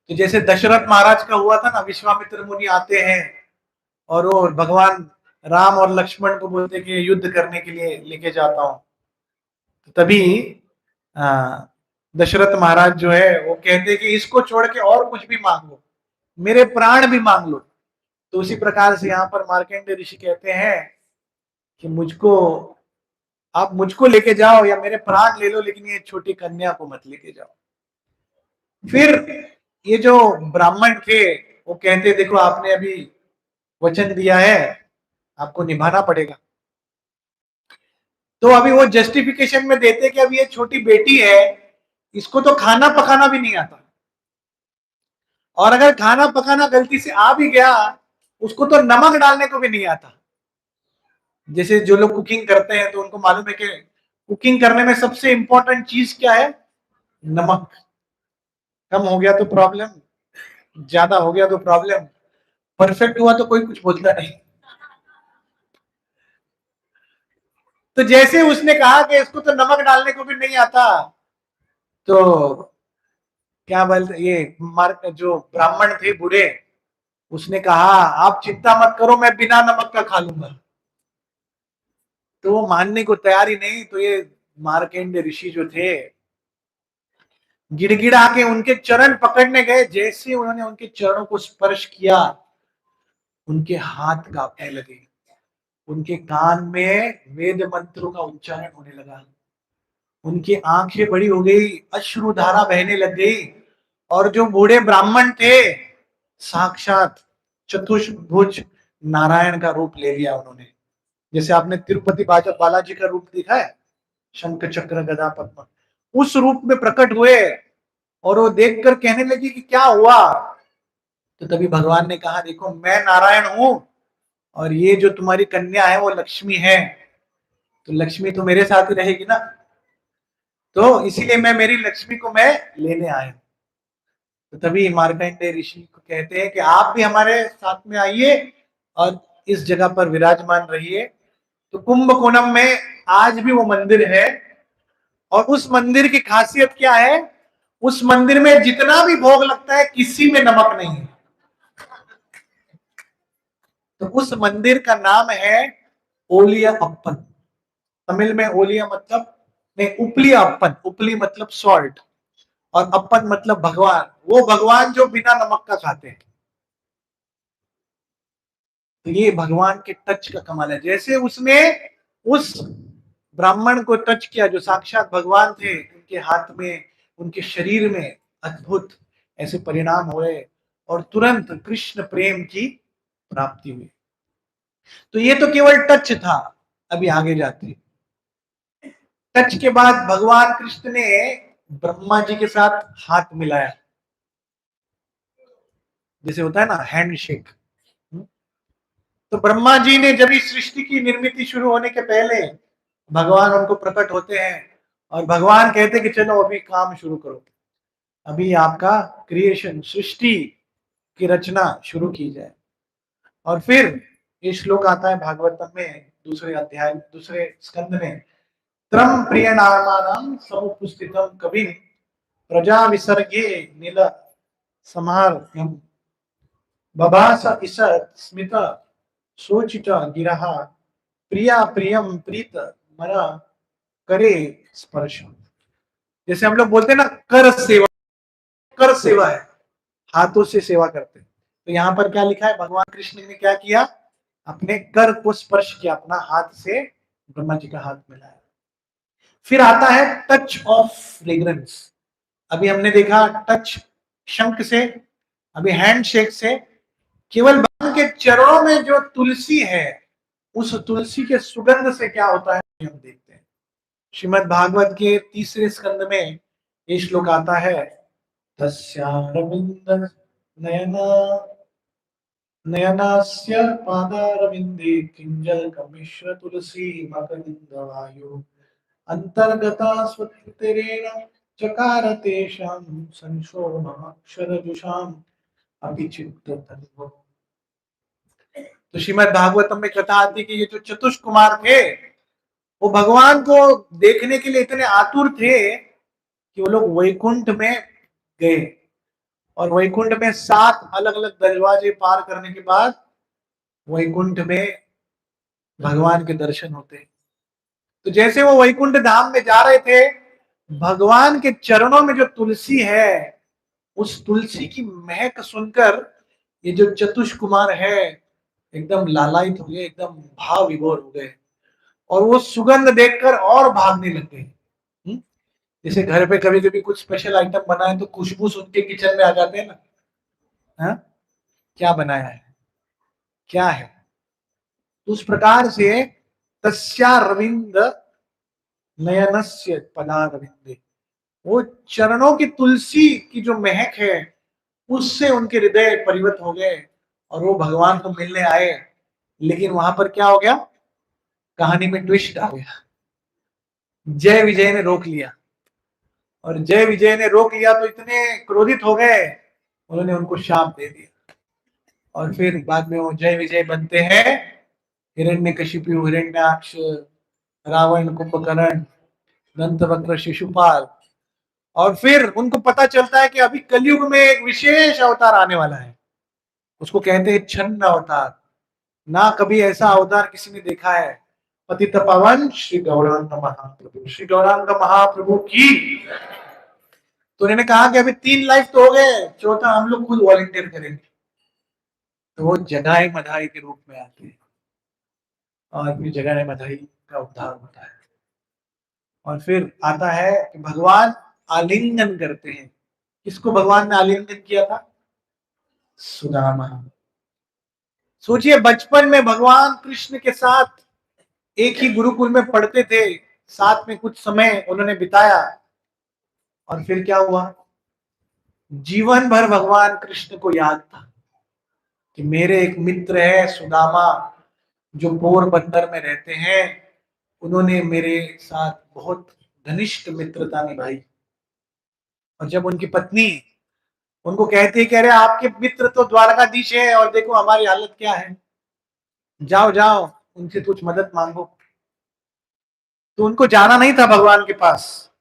तो जैसे दशरथ महाराज का हुआ था ना, विश्वामित्र मुनि आते हैं और वो भगवान राम और लक्ष्मण को बोलते कि युद्ध करने के लिए लेके जाता हूं। तो तभी दशरथ महाराज जो है वो कहते कि इसको छोड़ के और कुछ भी मांग लो, मेरे प्राण भी मांग लो। तो उसी प्रकार से यहाँ पर मार्कंडेय ऋषि कहते हैं कि मुझको, आप मुझको लेके जाओ या मेरे प्राण ले लो, लेकिन ये छोटी कन्या को मत लेके जाओ। फिर ये जो ब्राह्मण थे वो कहते देखो आपने अभी वचन दिया है, आपको निभाना पड़ेगा। तो अभी वो जस्टिफिकेशन में देते कि अभी ये छोटी बेटी है, इसको तो खाना पकाना भी नहीं आता, और अगर खाना पकाना गलती से आ भी गया, उसको तो नमक डालने को भी नहीं आता। जैसे जो लोग कुकिंग करते हैं तो उनको मालूम है कि कुकिंग करने में सबसे इंपॉर्टेंट चीज क्या है? नमक। कम हो गया तो प्रॉब्लम, ज्यादा हो गया तो प्रॉब्लम, परफेक्ट हुआ तो कोई कुछ बोलता नहीं। तो जैसे उसने कहा कि इसको तो नमक डालने को भी नहीं आता, तो क्या बोलते ये मार्क जो ब्राह्मण थे बूढ़े, उसने कहा आप चिंता मत करो, मैं बिना नमक का खा लूंगा। तो वो मानने को तैयार ही नहीं। तो ये मार्केंड ऋषि जो थे, गिड़गिड़ा के उनके चरण पकड़ने गए। जैसे उन्होंने उनके चरणों को स्पर्श किया, उनके हाथ कांपने लगे, उनके कान में वेद मंत्रों का उच्चारण होने लगा, उनकी आंखें बड़ी हो गई, अश्रुधारा बहने लग गई। और जो बूढ़े ब्राह्मण थे, साक्षात चतुर्भुज नारायण का रूप ले लिया उन्होंने। जैसे आपने तिरुपति बालाजी का रूप देखा है, शंख चक्र गदा पद्म, उस रूप में प्रकट हुए। और वो देखकर कहने लगी कि क्या हुआ। तो तभी भगवान ने कहा देखो मैं नारायण हूं, और ये जो तुम्हारी कन्या है वो लक्ष्मी है, तो लक्ष्मी तो मेरे साथ ही रहेगी ना, तो इसीलिए मैं मेरी लक्ष्मी को मैं लेने आया। तो तभी मार्कंडेय ऋषि को कहते हैं कि आप भी हमारे साथ में आइए और इस जगह पर विराजमान रहिए। तो कुंभकोणम में आज भी वो मंदिर है, और उस मंदिर की खासियत क्या है, उस मंदिर में जितना भी भोग लगता है किसी में नमक नहीं है। तो उस मंदिर का नाम है ओलिया अप्पन। तमिल में ओलिया मतलब नहीं, उपलिया अप्पन। उपली मतलब सॉल्ट, और अप्पन मतलब भगवान, वो भगवान जो बिना नमक का खाते हैं। तो ये भगवान के टच का कमाल है। जैसे उसने उस ब्राह्मण को टच किया जो साक्षात भगवान थे, उनके हाथ में, उनके शरीर में अद्भुत ऐसे परिणाम हुए, और तुरंत कृष्ण प्रेम की प्राप्ति हुई। तो ये तो केवल टच था। अभी आगे जाते, टच के बाद भगवान कृष्ण ने ब्रह्मा जी के साथ हाथ मिलाया, जैसे होता है ना हैंडशेक। तो ब्रह्मा जी ने जब इस सृष्टि की निर्मित शुरू होने के पहले भगवान उनको प्रकट होते हैं, और भगवान कहते कि चलो अभी काम शुरू करो, अभी आपका क्रिएशन, सृष्टि की रचना शुरू की जाए। और फिर ये श्लोक आता है भागवतम में दूसरे अध्याय दूसरे स्कंद में, त्रम प्रिय नामानाम समुपस्थितम कवि प्रजा विसर्गे नील समार बभास ईसत् स्मित सोचित गिरहा प्रिया प्रियम प्रीत मना करे स्पर्श। जैसे हम लोग बोलते हैं ना कर सेवा, कर सेवा है, हाथों से सेवा करते हैं। तो यहाँ पर क्या लिखा है, भगवान कृष्ण ने क्या किया, अपने कर को स्पर्श किया, अपना हाथ से ब्रह्मा जी का हाथ मिलाया। फिर आता है टच ऑफ फ्रेग्रेंस। अभी हमने देखा टच शंख से, अभी हैंडशेक से। केवल भगवान के चरणों में जो तुलसी है, उस तुलसी के सुगंध से क्या होता है हम देखते हैं। श्रीमद् भागवत के तीसरे स्कंद में ये श्लोक आता है, तस्यारविंद नयना नयनास्य पादारविंदे किंजल तुलसी मकरंद वायु अंतर्गता स्वतिरेण चकार तेषां संशोभमक्षरजुषाम् अभिचित्त तन्वो। तो श्रीमद् भागवतम में कथा आती कि ये जो चतुष कुमार थे, वो भगवान को देखने के लिए इतने आतुर थे कि वो लोग वैकुंठ में गए, और वैकुंठ में 7 अलग अलग दरवाजे पार करने के बाद वैकुंठ में भगवान के दर्शन होते। तो जैसे वो वैकुंठ धाम में जा रहे थे, भगवान के चरणों में जो तुलसी है, उस तुलसी की महक सुनकर ये जो चतुष कुमार है एकदम लालायित हो गए, एकदम भाव विभोर हो गए, और वो सुगंध देखकर और भागने लग गए। जैसे घर पे कभी कभी कुछ स्पेशल आइटम बनाए तो खुशबू सुन के किचन में आ जाते हैं ना, हाँ क्या बनाया है, क्या है। तो उस प्रकार से तस्यारविंद नयनस्य पदारविंदे, वो चरणों की तुलसी की जो महक है उससे उनके हृदय परिवर्तित हो गए, और वो भगवान को मिलने आए। लेकिन वहां पर क्या हो गया, कहानी में ट्विस्ट आ गया। जय विजय ने रोक लिया, और जय विजय ने रोक लिया तो इतने क्रोधित हो गए, उन्होंने उनको शाप दे दिया। और फिर बाद में वो जय विजय बनते हैं, हिरण्यकशिपु, हिरण्याक्ष, रावण, कुंभकर्ण, दंतवक्र, शिशुपाल। और फिर उनको पता चलता है कि अभी कलयुग में एक विशेष अवतार आने वाला है, उसको कहते हैं छन्न अवतार। ना कभी ऐसा अवतार किसी ने देखा है। पतित पावन श्री गौरांग महाप्रभु, श्री गौरांग महाप्रभु की। तो उन्होंने कहा कि अभी 3 लाइफ तो हो गए, चौथा हम लोग खुद वॉलंटियर करेंगे। तो वो जगाए मधाई के रूप में आते हैं और फिर जगाए मधाई का उद्धार होता है। और फिर आता है कि भगवान आलिंगन करते हैं। किसको भगवान ने आलिंगन किया था? सुदामा। सोचिए, बचपन में भगवान कृष्ण के साथ एक ही गुरुकुल में पढ़ते थे, साथ में कुछ समय उन्होंने बिताया। और फिर क्या हुआ? जीवन भर भगवान कृष्ण को याद था कि मेरे एक मित्र है सुदामा, जो पोरबंदर में रहते हैं, उन्होंने मेरे साथ बहुत घनिष्ठ मित्रता निभाई। और जब उनकी पत्नी उनको कहती है कि अरे आपके मित्र तो द्वारकाधीश है और देखो हमारी हालत क्या है, जाओ जाओ उनसे कुछ मदद मांगो। तो उनको जाना नहीं था भगवान के पास,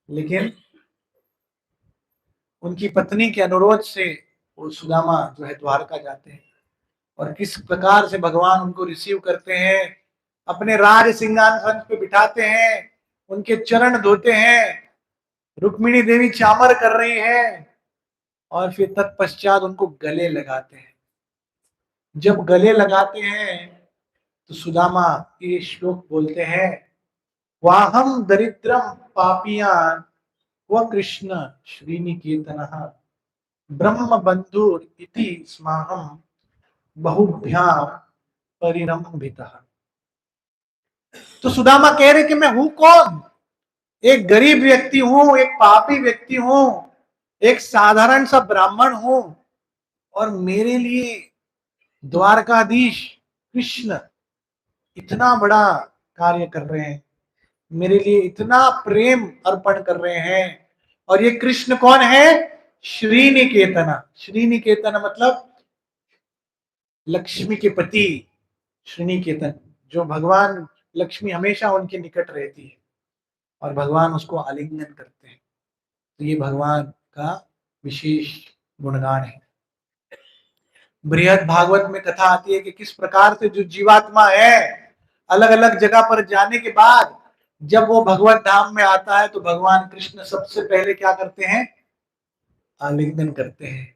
लेकिन उनकी पत्नी के अनुरोध से वो सुदामा जो है द्वारका जाते हैं। और किस प्रकार से भगवान उनको रिसीव करते हैं, अपने राज सिंहासन पे बिठाते हैं, उनके चरण धोते हैं। रुक्मिणी देवी चामर कर रही है और फिर तत्पश्चात उनको गले लगाते हैं। जब गले लगाते हैं तो सुदामा ये श्लोक बोलते हैं, वाहम दरिद्रम पापियान व कृष्ण श्रीनिकेतनः ब्रह्म बंधुर इति स्माहम बहुभ्याम परिरंभितः। तो सुदामा कह रहे कि मैं हूं कौन? एक गरीब व्यक्ति हूं, एक पापी व्यक्ति हूं, एक साधारण सा ब्राह्मण हूं, और मेरे लिए द्वारकाधीश कृष्ण इतना बड़ा कार्य कर रहे हैं, मेरे लिए इतना प्रेम अर्पण कर रहे हैं। और ये कृष्ण कौन है? श्रीनिकेतन। श्रीनिकेतन मतलब लक्ष्मी के पति, श्रीनिकेतन, जो भगवान लक्ष्मी हमेशा उनके निकट रहती है और भगवान उसको आलिंगन करते हैं। तो ये भगवान का विशेष गुणगान है। बृहद भागवत में कथा आती है कि किस प्रकार से जो जीवात्मा है अलग अलग जगह पर जाने के बाद जब वो भगवत धाम में आता है तो भगवान कृष्ण सबसे पहले क्या करते हैं? आलिंगन करते हैं।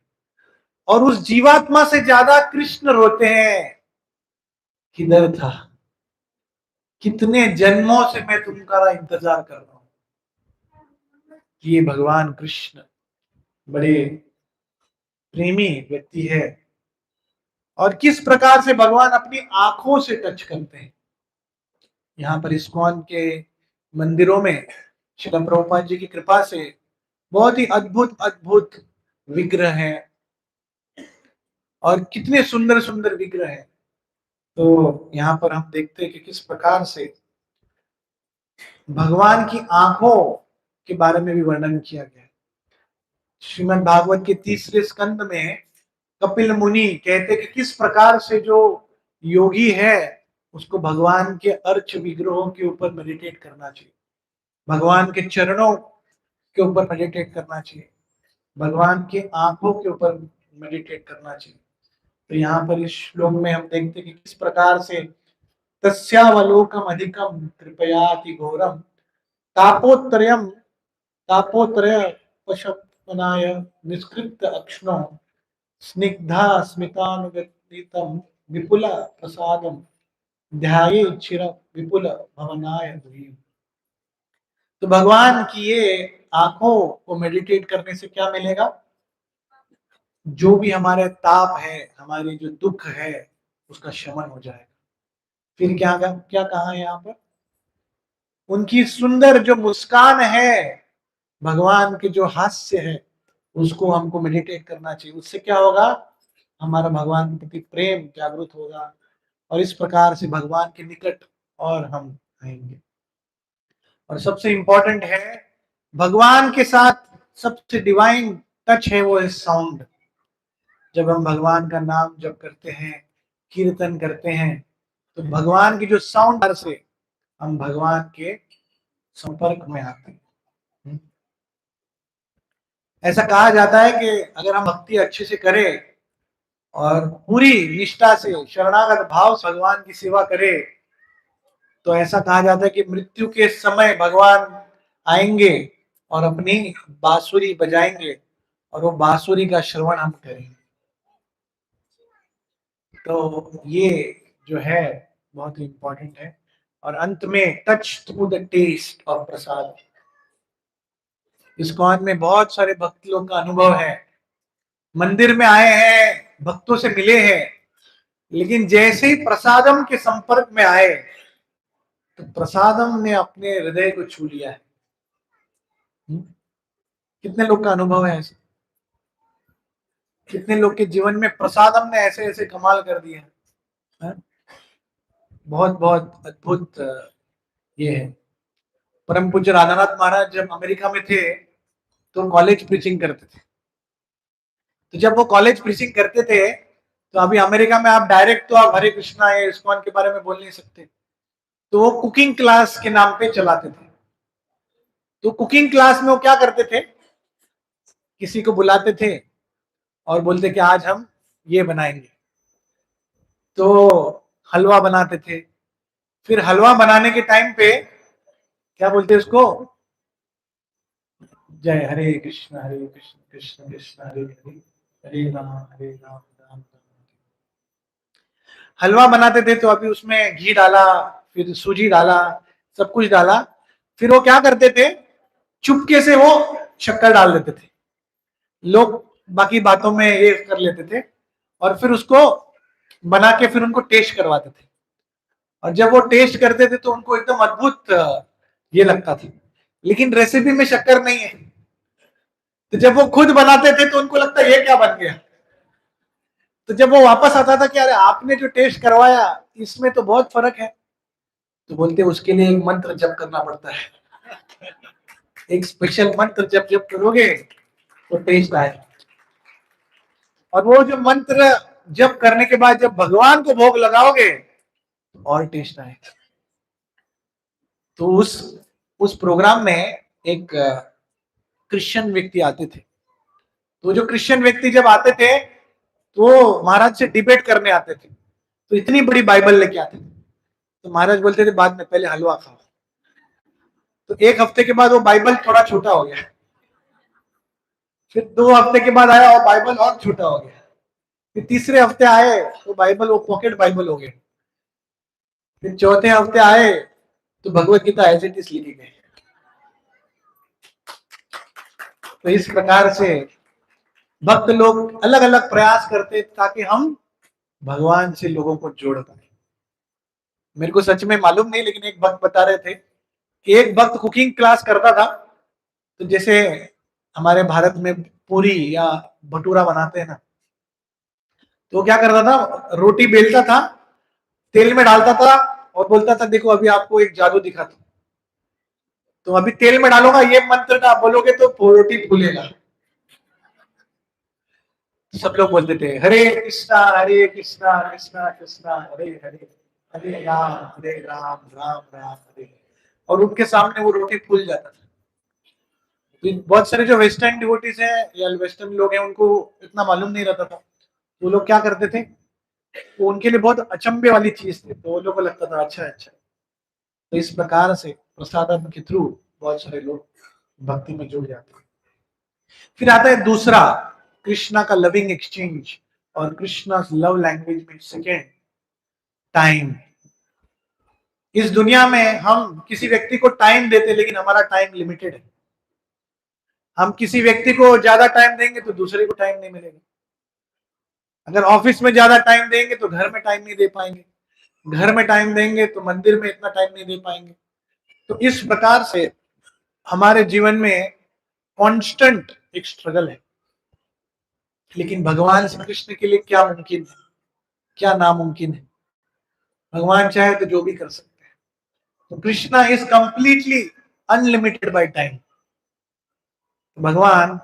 और उस जीवात्मा से ज्यादा कृष्ण रोते हैं, किधर था, कितने जन्मों से मैं तुम्हारा इंतजार कर रहा हूं। ये भगवान कृष्ण बड़े प्रेमी व्यक्ति है। और किस प्रकार से भगवान अपनी आंखों से टच करते हैं। यहाँ पर इस्कॉन के मंदिरों में श्रील प्रभुपाद जी की कृपा से बहुत ही अद्भुत अद्भुत विग्रह हैं और कितने सुंदर सुंदर विग्रह हैं। तो यहाँ पर हम देखते हैं कि किस प्रकार से भगवान की आंखों के बारे में भी वर्णन किया गया है। श्रीमद् भागवत के 3रे स्कंद में कपिल मुनि कहते कि किस प्रकार से जो योगी है उसको भगवान के अर्च विग्रहों के ऊपर मेडिटेट करना चाहिए, भगवान के चरणों के ऊपर मेडिटेट करना चाहिए, भगवान के आंखों के ऊपर मेडिटेट करना चाहिए। तो यहाँ पर इस श्लोक में हम देखते कि किस प्रकार से तस्यावलोकम अधिकम कृपयाति घोरम तापोत्रयम तापोत्रय पशपनाय निष्कृत अक्ष्णो स्निग्धा स्मितानुगतितम विपुल प्रसादम ध्याये चिर विपुल भवनाय धुरी। तो भगवान की ये आंखों को मेडिटेट करने से क्या मिलेगा? जो भी हमारे ताप है, हमारे जो दुख है, उसका शमन हो जाएगा। फिर क्या क्या कहा है यहाँ पर? उनकी सुंदर जो मुस्कान है, भगवान के जो हास्य है, उसको हमको मेडिटेट करना चाहिए। उससे क्या होगा? हमारा भगवान के प्रति प्रेम जागृत होगा और इस प्रकार से भगवान के निकट और हम आएंगे। और सबसे इंपॉर्टेंट है, भगवान के साथ सबसे डिवाइन टच है वो है साउंड। जब हम भगवान का नाम जप करते हैं, कीर्तन करते हैं, तो भगवान की जो साउंड से हम भगवान के संपर्क में आते हैं। ऐसा कहा जाता है कि अगर हम भक्ति अच्छे से करें और पूरी निष्ठा से शरणागत भाव से भगवान की सेवा करें, तो ऐसा कहा जाता है कि मृत्यु के समय भगवान आएंगे और अपनी बांसुरी बजाएंगे और वो बांसुरी का श्रवण हम करेंगे। तो ये जो है बहुत ही इंपॉर्टेंट है। और अंत में touch through the taste of prasad. ISKCON में बहुत सारे भक्त लोग का अनुभव है, मंदिर में आए हैं, भक्तों से मिले हैं, लेकिन जैसे ही प्रसादम के संपर्क में आए तो प्रसादम ने अपने हृदय को छू लिया है। कितने लोग का अनुभव है ऐसे? कितने लोग के जीवन में प्रसादम ने ऐसे ऐसे कमाल कर दिए हैं? बहुत बहुत अद्भुत ये है। परम पूज्य राधानाथ महाराज जब अमेरिका में थे तो कॉलेज प्रीचिंग करते थे। तो जब वो कॉलेज प्रीचिंग करते थे तो अभी अमेरिका में आप डायरेक्ट तो आप हरे कृष्णा या इस्कॉन के बारे में बोल नहीं सकते, तो वो कुकिंग क्लास के नाम पे चलाते थे। तो कुकिंग क्लास में वो क्या करते थे, किसी को बुलाते थे और बोलते कि आज हम ये बनाएंगे, तो हलवा बनाते थे। फिर हलवा बनाने के टाइम पे क्या बोलते उसको, जय हरे कृष्ण कृष्ण कृष्ण हरे हरे हरे राम राम राम। हलवा बनाते थे तो अभी उसमें घी डाला, फिर सूजी डाला, सब कुछ डाला। फिर वो क्या करते थे, चुपके से वो शक्कर डाल देते थे, लोग बाकी बातों में ये कर लेते थे, और फिर उसको बना के फिर उनको टेस्ट करवाते थे। और जब वो टेस्ट करते थे तो उनको एकदम अद्भुत ये लगता था, लेकिन रेसिपी में शक्कर नहीं है। तो जब वो खुद बनाते थे तो उनको लगता ये क्या बन गया। तो जब वो वापस आता था कि अरे आपने जो टेस्ट करवाया इसमें तो बहुत फर्क है, तो बोलते उसके लिए एक मंत्र जप करना पड़ता है, एक स्पेशल मंत्र जप जप करोगे तो टेस्ट आएगा। और वो जो मंत्र जप करने के बाद जब भगवान को भोग लगाओगे तो और टेस्ट आएगा। तो उस प्रोग्राम में एक क्रिश्चियन व्यक्ति आते थे। तो जो क्रिश्चियन व्यक्ति जब आते थे तो महाराज से डिबेट करने आते थे, तो इतनी बड़ी बाइबल लेके आते थे। तो महाराज बोलते थे बाद में, पहले हलवा खाओ। तो एक हफ्ते के बाद वो बाइबल थोड़ा छोटा हो गया, फिर 2 हफ्ते के बाद आया और बाइबल और छोटा हो गया, फिर तीसरे हफ्ते आए तो बाइबल वो पॉकेट बाइबल हो गए, फिर चौथे हफ्ते आए तो Bhagavad Gita as it is लिखी गई। तो इस प्रकार से भक्त लोग अलग अलग प्रयास करते ताकि हम भगवान से लोगों को जोड़ पाए। मेरे को सच में मालूम नहीं, लेकिन एक भक्त बता रहे थे कि एक भक्त कुकिंग क्लास करता था। तो जैसे हमारे भारत में पूरी या भटूरा बनाते हैं ना, तो क्या करता था, रोटी बेलता था, तेल में डालता था और बोलता था देखो अभी आपको एक जादू दिखाता हूं, तो अभी तेल में डालूंगा ये मंत्र का बोलोगे तो रोटी फूलेगा। सब लोग बोलते थे हरे कृष्णा कृष्णा कृष्णा हरे हरे हरे राम राम राम हरे, और उनके सामने वो रोटी फूल जाता था। बहुत सारे जो वेस्टर्न डिवोटीज हैं या वेस्टर्न लोग हैं उनको इतना मालूम नहीं रहता था, वो लोग क्या करते थे, वो उनके लिए बहुत अचंभे वाली चीज थी, तो वो लोगों को लगता था अच्छा अच्छा। तो इस प्रकार से प्रसादम के थ्रू बहुत सारे लोग भक्ति में जुड़ जाते हैं। फिर आता है दूसरा, कृष्णा का लविंग एक्सचेंज, और कृष्णा लव लैंग्वेज में सेकेंड, टाइम। इस दुनिया में हम किसी व्यक्ति को टाइम देते, लेकिन हमारा टाइम लिमिटेड है। हम किसी व्यक्ति को ज्यादा टाइम देंगे तो दूसरे को टाइम नहीं मिलेगा। अगर ऑफिस में ज्यादा टाइम देंगे तो घर में टाइम नहीं दे पाएंगे, घर में टाइम देंगे तो मंदिर में इतना टाइम नहीं दे पाएंगे। तो इस प्रकार से हमारे जीवन में कांस्टेंट एक स्ट्रगल है। लेकिन भगवान श्री कृष्ण के लिए क्या मुमकिन है, क्या नामुमकिन है। भगवान चाहे तो जो भी कर सकते हैं। तो Krishna is completely unlimited by time. भगवान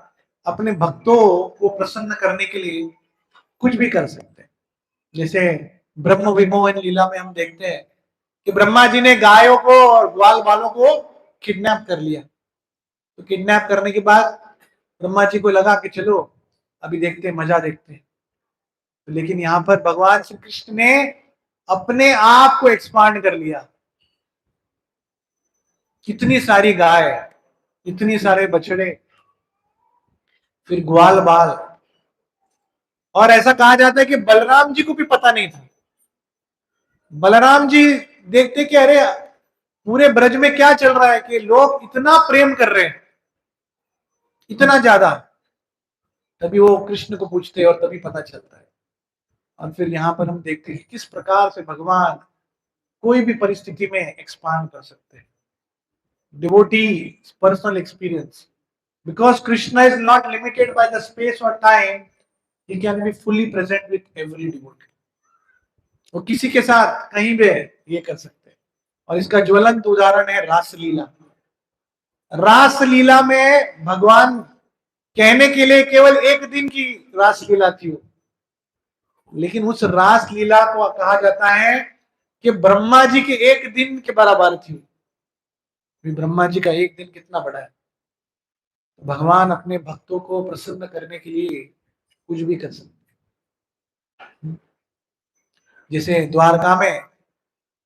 अपने भक्तों को प्रसन्न करने के लिए कुछ भी कर सकते हैं। जैसे ब्रह्म विमोहन लीला में हम देखते हैं कि ब्रह्मा जी ने गायों को और ग्वाल बालों को किडनैप कर लिया। तो किडनैप करने के बाद ब्रह्मा जी को लगा कि चलो अभी देखते हैं, मजा देखते हैं। लेकिन यहां पर भगवान श्री कृष्ण ने अपने आप को एक्सपांड कर लिया। कितनी सारी गाय, इतनी सारे बछड़े, फिर ग्वाल बाल। और ऐसा कहा जाता है कि बलराम जी को भी पता नहीं था। बलराम जी देखते कि अरे पूरे ब्रज में क्या चल रहा है कि लोग इतना प्रेम कर रहे हैं, इतना ज्यादा। तभी वो कृष्ण को पूछते हैं और तभी पता चलता है। और फिर यहाँ पर हम देखते हैं किस प्रकार से भगवान कोई भी परिस्थिति में एक्सपांड कर सकते हैं। Devotee personal experience, because Krishna is not limited by the space or time, he can be fully present with every devotee. वो किसी के साथ कहीं भी ये कर सकते हैं। और इसका ज्वलंत उदाहरण है रासलीला। रासलीला में भगवान कहने के लिए केवल एक दिन की रासलीला थी, लेकिन उस रासलीला को कहा जाता है कि ब्रह्मा जी के एक दिन के बराबर थी। ब्रह्मा जी का एक दिन कितना बड़ा है। भगवान अपने भक्तों को प्रसन्न करने के लिए कुछ भी कर सकते हैं। जैसे द्वारका में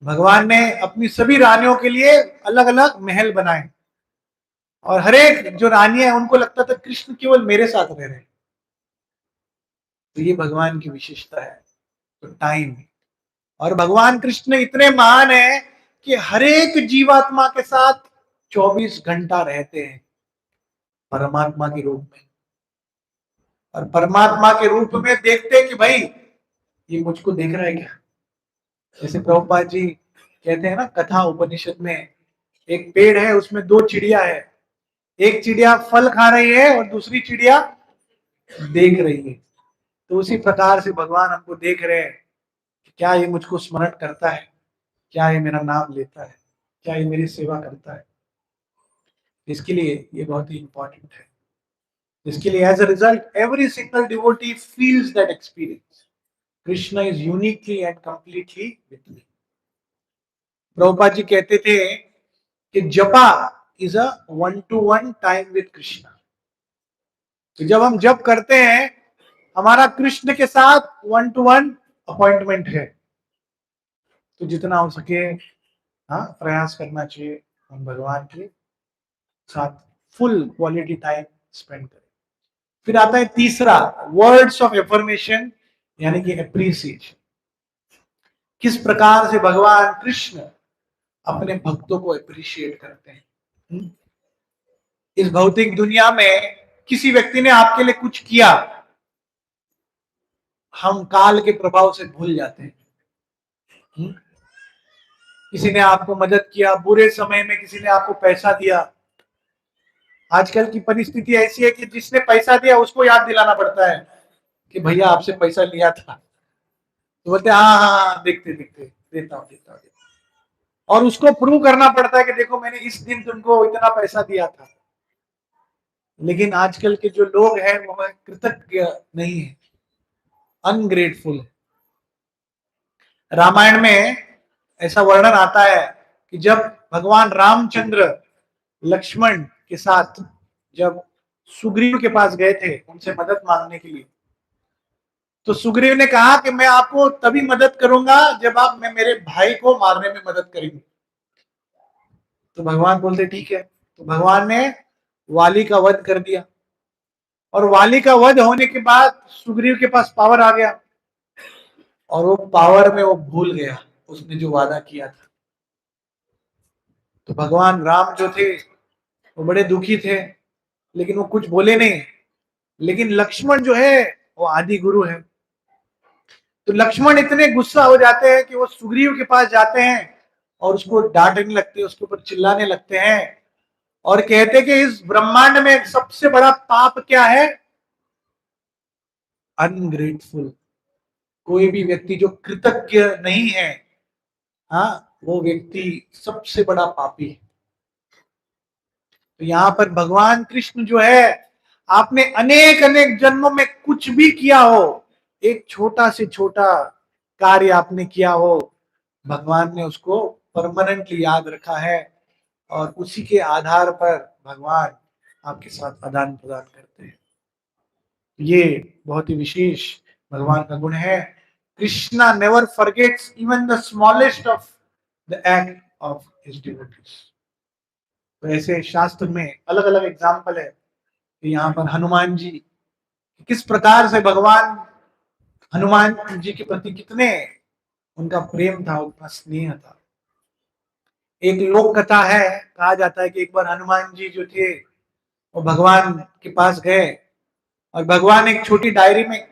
भगवान ने अपनी सभी रानियों के लिए अलग अलग महल बनाए, और हर एक जो रानियां हैं उनको लगता था कृष्ण केवल मेरे साथ रह रहे। तो ये भगवान की विशेषता है। तो टाइम, और भगवान कृष्ण इतने महान है कि हर एक जीवात्मा के साथ 24 घंटा रहते हैं परमात्मा के रूप में। और परमात्मा के रूप में देखते हैं कि भाई ये मुझको देख रहा है क्या। जैसे प्रभुपाद जी कहते हैं ना कथा उपनिषद में, एक पेड़ है उसमें दो चिड़िया है, एक चिड़िया फल खा रही है और दूसरी चिड़िया देख रही है। तो उसी प्रकार से भगवान हमको देख रहे हैं कि क्या ये मुझको स्मरण करता है, क्या ये मेरा नाम लेता है, क्या ये मेरी सेवा करता है। इसके लिए ये बहुत ही इंपॉर्टेंट है। इसके लिए as a result every single devotee feels that experience, Krishna is uniquely and completely with me. Prabhupada ji कहते थे कि japa is a one to one time with Krishna. तो जब हम जप करते हैं हमारा कृष्ण के साथ वन टू वन अपॉइंटमेंट है। तो जितना हो सके हाँ प्रयास करना चाहिए हम भगवान के साथ फुल क्वालिटी टाइम स्पेंड करें। फिर आता है तीसरा, वर्ड्स ऑफ एफर्मेशन, यानी कि एप्रिसिएशन। किस प्रकार से भगवान कृष्ण अपने भक्तों को अप्रिशिएट करते हैं। इस भौतिक दुनिया में किसी व्यक्ति ने आपके लिए कुछ किया, हम काल के प्रभाव से भूल जाते हैं। किसी ने आपको मदद किया बुरे समय में, किसी ने आपको पैसा दिया। आजकल की परिस्थिति ऐसी है कि जिसने पैसा दिया उसको याद दिलाना पड़ता है कि भैया आपसे पैसा लिया था। तो बोलते हाँ हाँ हाँ देखते देखते देता हूँ देता हूँ। और उसको प्रूव करना पड़ता है कि देखो मैंने इस दिन तुमको इतना पैसा दिया था। लेकिन आजकल के जो लोग हैं वो कृतज्ञ नहीं है, अनग्रेटफुल है। रामायण में ऐसा वर्णन आता है कि जब भगवान रामचंद्र लक्ष्मण के साथ जब सुग्रीव के पास गए थे उनसे मदद मांगने के लिए, तो सुग्रीव ने कहा कि मैं आपको तभी मदद करूंगा जब आप मैं मेरे भाई को मारने में मदद करेंगे। तो भगवान बोलते ठीक है। तो भगवान ने वाली का वध कर दिया, और वाली का वध होने के बाद सुग्रीव के पास पावर आ गया, और वो पावर में वो भूल गया उसने जो वादा किया था। तो भगवान राम जो थे वो बड़े दुखी थे, लेकिन वो कुछ बोले नहीं। लेकिन लक्ष्मण जो है वो आदि गुरु है। तो लक्ष्मण इतने गुस्सा हो जाते हैं कि वो सुग्रीव के पास जाते हैं और उसको डांटने लगते हैं, उसके ऊपर चिल्लाने लगते हैं और कहते हैं कि इस ब्रह्मांड में सबसे बड़ा पाप क्या है? अनग्रेटफुल। कोई भी व्यक्ति जो कृतज्ञ नहीं है, हाँ, वो व्यक्ति सबसे बड़ा पापी है। तो यहाँ पर भगवान कृष्ण जो है, आपने अनेक अनेक जन्मों में कुछ भी किया हो, एक छोटा से छोटा कार्य आपने किया हो, भगवान ने उसको परमानेंटली याद रखा है और उसी के आधार पर भगवान आपके साथ आदान प्रदान करते हैं। ये बहुत ही विशेष भगवान का गुण है। Krishna never forgets even the smallest of the act of his devotees. तो ऐसे शास्त्र में अलग अलग एग्जाम्पल है कि यहाँ पर हनुमान जी किस प्रकार से भगवान हनुमान जी के प्रति कितने उनका प्रेम था, उनका स्नेह था। एक लोक कथा है, कहा जाता है कि एक बार हनुमान जी जो थे वो भगवान के पास गए और भगवान एक छोटी डायरी में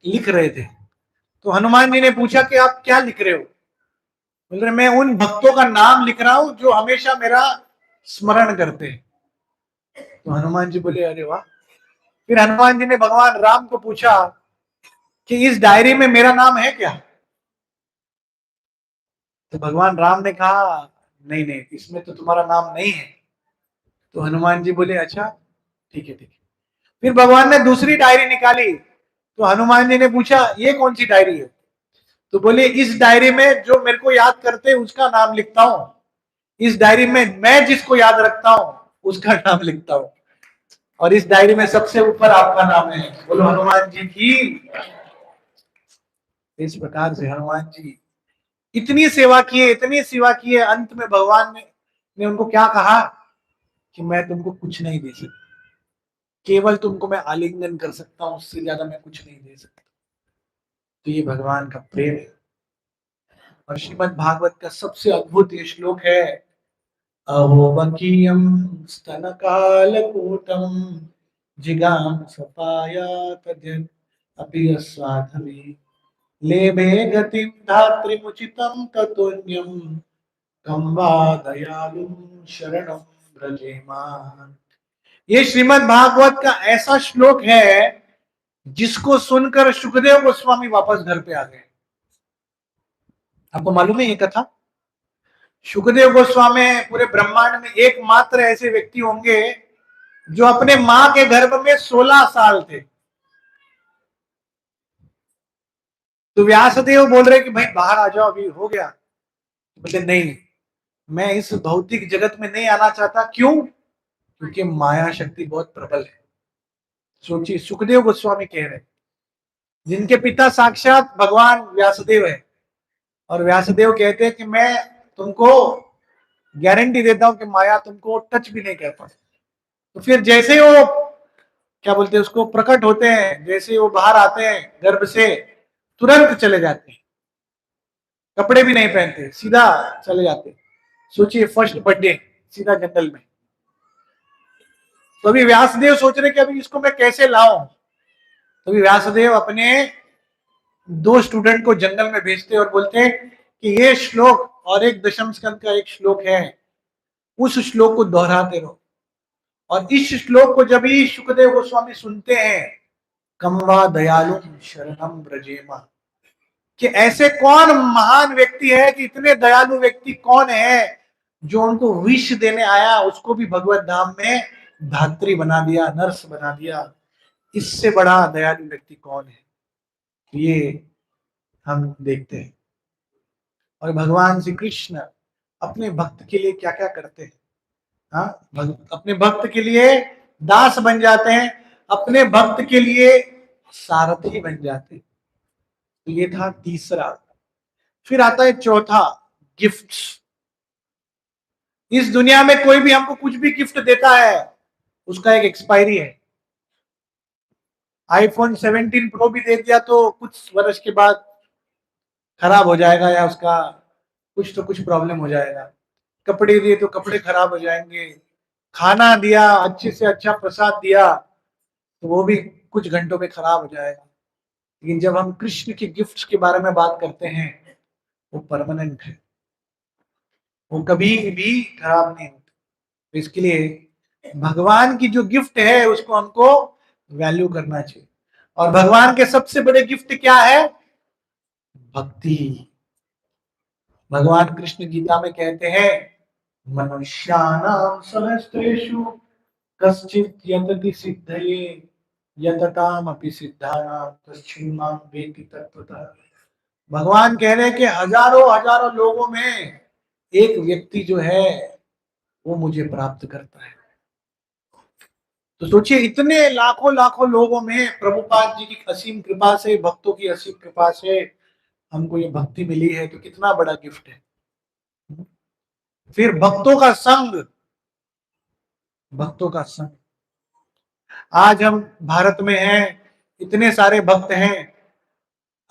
लिख रहे थे। तो हनुमान जी ने पूछा कि आप क्या लिख रहे हो? बोल रहे मैं उन भक्तों का नाम लिख रहा हूं जो हमेशा मेरा स्मरण करते हैं। तो हनुमान जी बोले अरे वाह। फिर हनुमान जी ने भगवान राम को पूछा कि इस डायरी में मेरा नाम है क्या? तो भगवान राम ने कहा नहीं नहीं, इसमें तो तुम्हारा नाम नहीं है। तो हनुमान जी बोले अच्छा ठीक है ठीक है। फिर भगवान ने दूसरी डायरी निकाली तो हनुमान जी ने पूछा ये कौन सी डायरी है? तो बोले इस डायरी में जो मेरे को याद करते हैं उसका नाम लिखता हूं, इस डायरी में मैं जिसको याद रखता हूं उसका नाम लिखता हूं, और इस डायरी में सबसे ऊपर आपका नाम है। बोलो हनुमान जी की। इस प्रकार से हनुमान जी इतनी सेवा किए, इतनी सेवा किए, अंत में भगवान ने उनको क्या कहा कि मैं तुमको कुछ नहीं दे सकता, केवल तुमको मैं आलिंगन कर सकता हूं, उससे ज्यादा मैं कुछ नहीं दे सकता। तो ये भगवान का प्रेम है। और श्रीमद् भागवत का सबसे अद्भुत ये श्लोक है, अहोबकीयम स्तन कालकूटम जिगाम सपाया तद्यत् अपि अस्वाधवी लेभे गतिम धात्रिमुचितम ततोन्यम कम वा दयालुम शरणम व्रजेमा। ये श्रीमद् भागवत का ऐसा श्लोक है जिसको सुनकर सुखदेव गोस्वामी वापस घर पे आ गए। आपको मालूम है ये कथा? सुखदेव गोस्वामी पूरे ब्रह्मांड में एकमात्र ऐसे व्यक्ति होंगे जो अपने मां के गर्भ में 16 साल थे। तो व्यासदेव बोल रहे कि भाई बाहर आ जाओ, अभी हो गया। बोले नहीं, मैं इस भौतिक जगत में नहीं आना चाहता। क्यों? क्योंकि माया शक्ति बहुत प्रबल है। सोचिए, सुखदेव गोस्वामी कह रहे, जिनके पिता साक्षात भगवान व्यासदेव है, और व्यासदेव कहते हैं कि मैं तुमको गारंटी देता हूं कि माया तुमको टच भी नहीं कर पाती। तो फिर जैसे वो क्या बोलते हैं उसको प्रकट होते हैं, जैसे वो बाहर आते हैं गर्भ से, तुरंत चले जाते हैं, कपड़े भी नहीं पहनते, सीधा चले जाते। सोचिए, फर्स्ट बर्थडे सीधा जंगल में। तो अभी व्यासदेव सोच रहे कि अभी इसको मैं कैसे लाऊं। तो अभी व्यासदेव अपने 2 स्टूडेंट को जंगल में भेजते और बोलते कि ये श्लोक और एक दशम स्कंद का एक श्लोक है, उस श्लोक को दोहराते रहो। और इस श्लोक को जब ही सुखदेव गोस्वामी सुनते हैं, कमवा दयालु शरणम ब्रजेमा, कि ऐसे कौन महान व्यक्ति है, कि इतने दयालु व्यक्ति कौन है जो उनको विष देने आया उसको भी भगवत धाम में धात्री बना दिया, नर्स बना दिया। इससे बड़ा दयालु व्यक्ति कौन है? ये हम देखते हैं। और भगवान श्री कृष्ण अपने भक्त के लिए क्या क्या करते हैं। हाँ, अपने भक्त के लिए दास बन जाते हैं, अपने भक्त के लिए सारथी बन जाते हैं। तो ये था तीसरा। फिर आता है चौथा, गिफ्ट्स। इस दुनिया में कोई भी हमको कुछ भी गिफ्ट देता है उसका एक एक्सपायरी है। आईफोन 17 प्रो भी दे दिया तो कुछ वर्ष के बाद खराब हो जाएगा, या उसका कुछ तो कुछ प्रॉब्लम हो जाएगा। कपड़े दिए तो कपड़े खराब हो जाएंगे। खाना दिया, अच्छे से अच्छा प्रसाद दिया, तो वो भी कुछ घंटों में खराब हो जाएगा। लेकिन जब हम कृष्ण के गिफ्ट्स के बारे में बात करते हैं, वो परमानेंट है, वो कभी भी खराब नहीं होते। तो इसके लिए भगवान की जो गिफ्ट है उसको हमको वैल्यू करना चाहिए। और भगवान के सबसे बड़े गिफ्ट क्या है? भक्ति। भगवान कृष्ण गीता में कहते हैं, मनुष्याणाम सहस्रेषु कश्चित् यतति सिद्धये यततामपि सिद्धानां कश्चिन् मां वेत्ति तत्त्वतः। भगवान कह रहे हैं कि हजारों हजारों लोगों में एक व्यक्ति जो है वो मुझे प्राप्त करता है। तो सोचिए, इतने लाखों लाखों लोगों में प्रभुपाद जी की असीम कृपा से, भक्तों की असीम कृपा से हमको ये भक्ति मिली है, तो कितना बड़ा गिफ्ट है। फिर भक्तों का संग, भक्तों का संग। आज हम भारत में हैं, इतने सारे भक्त हैं,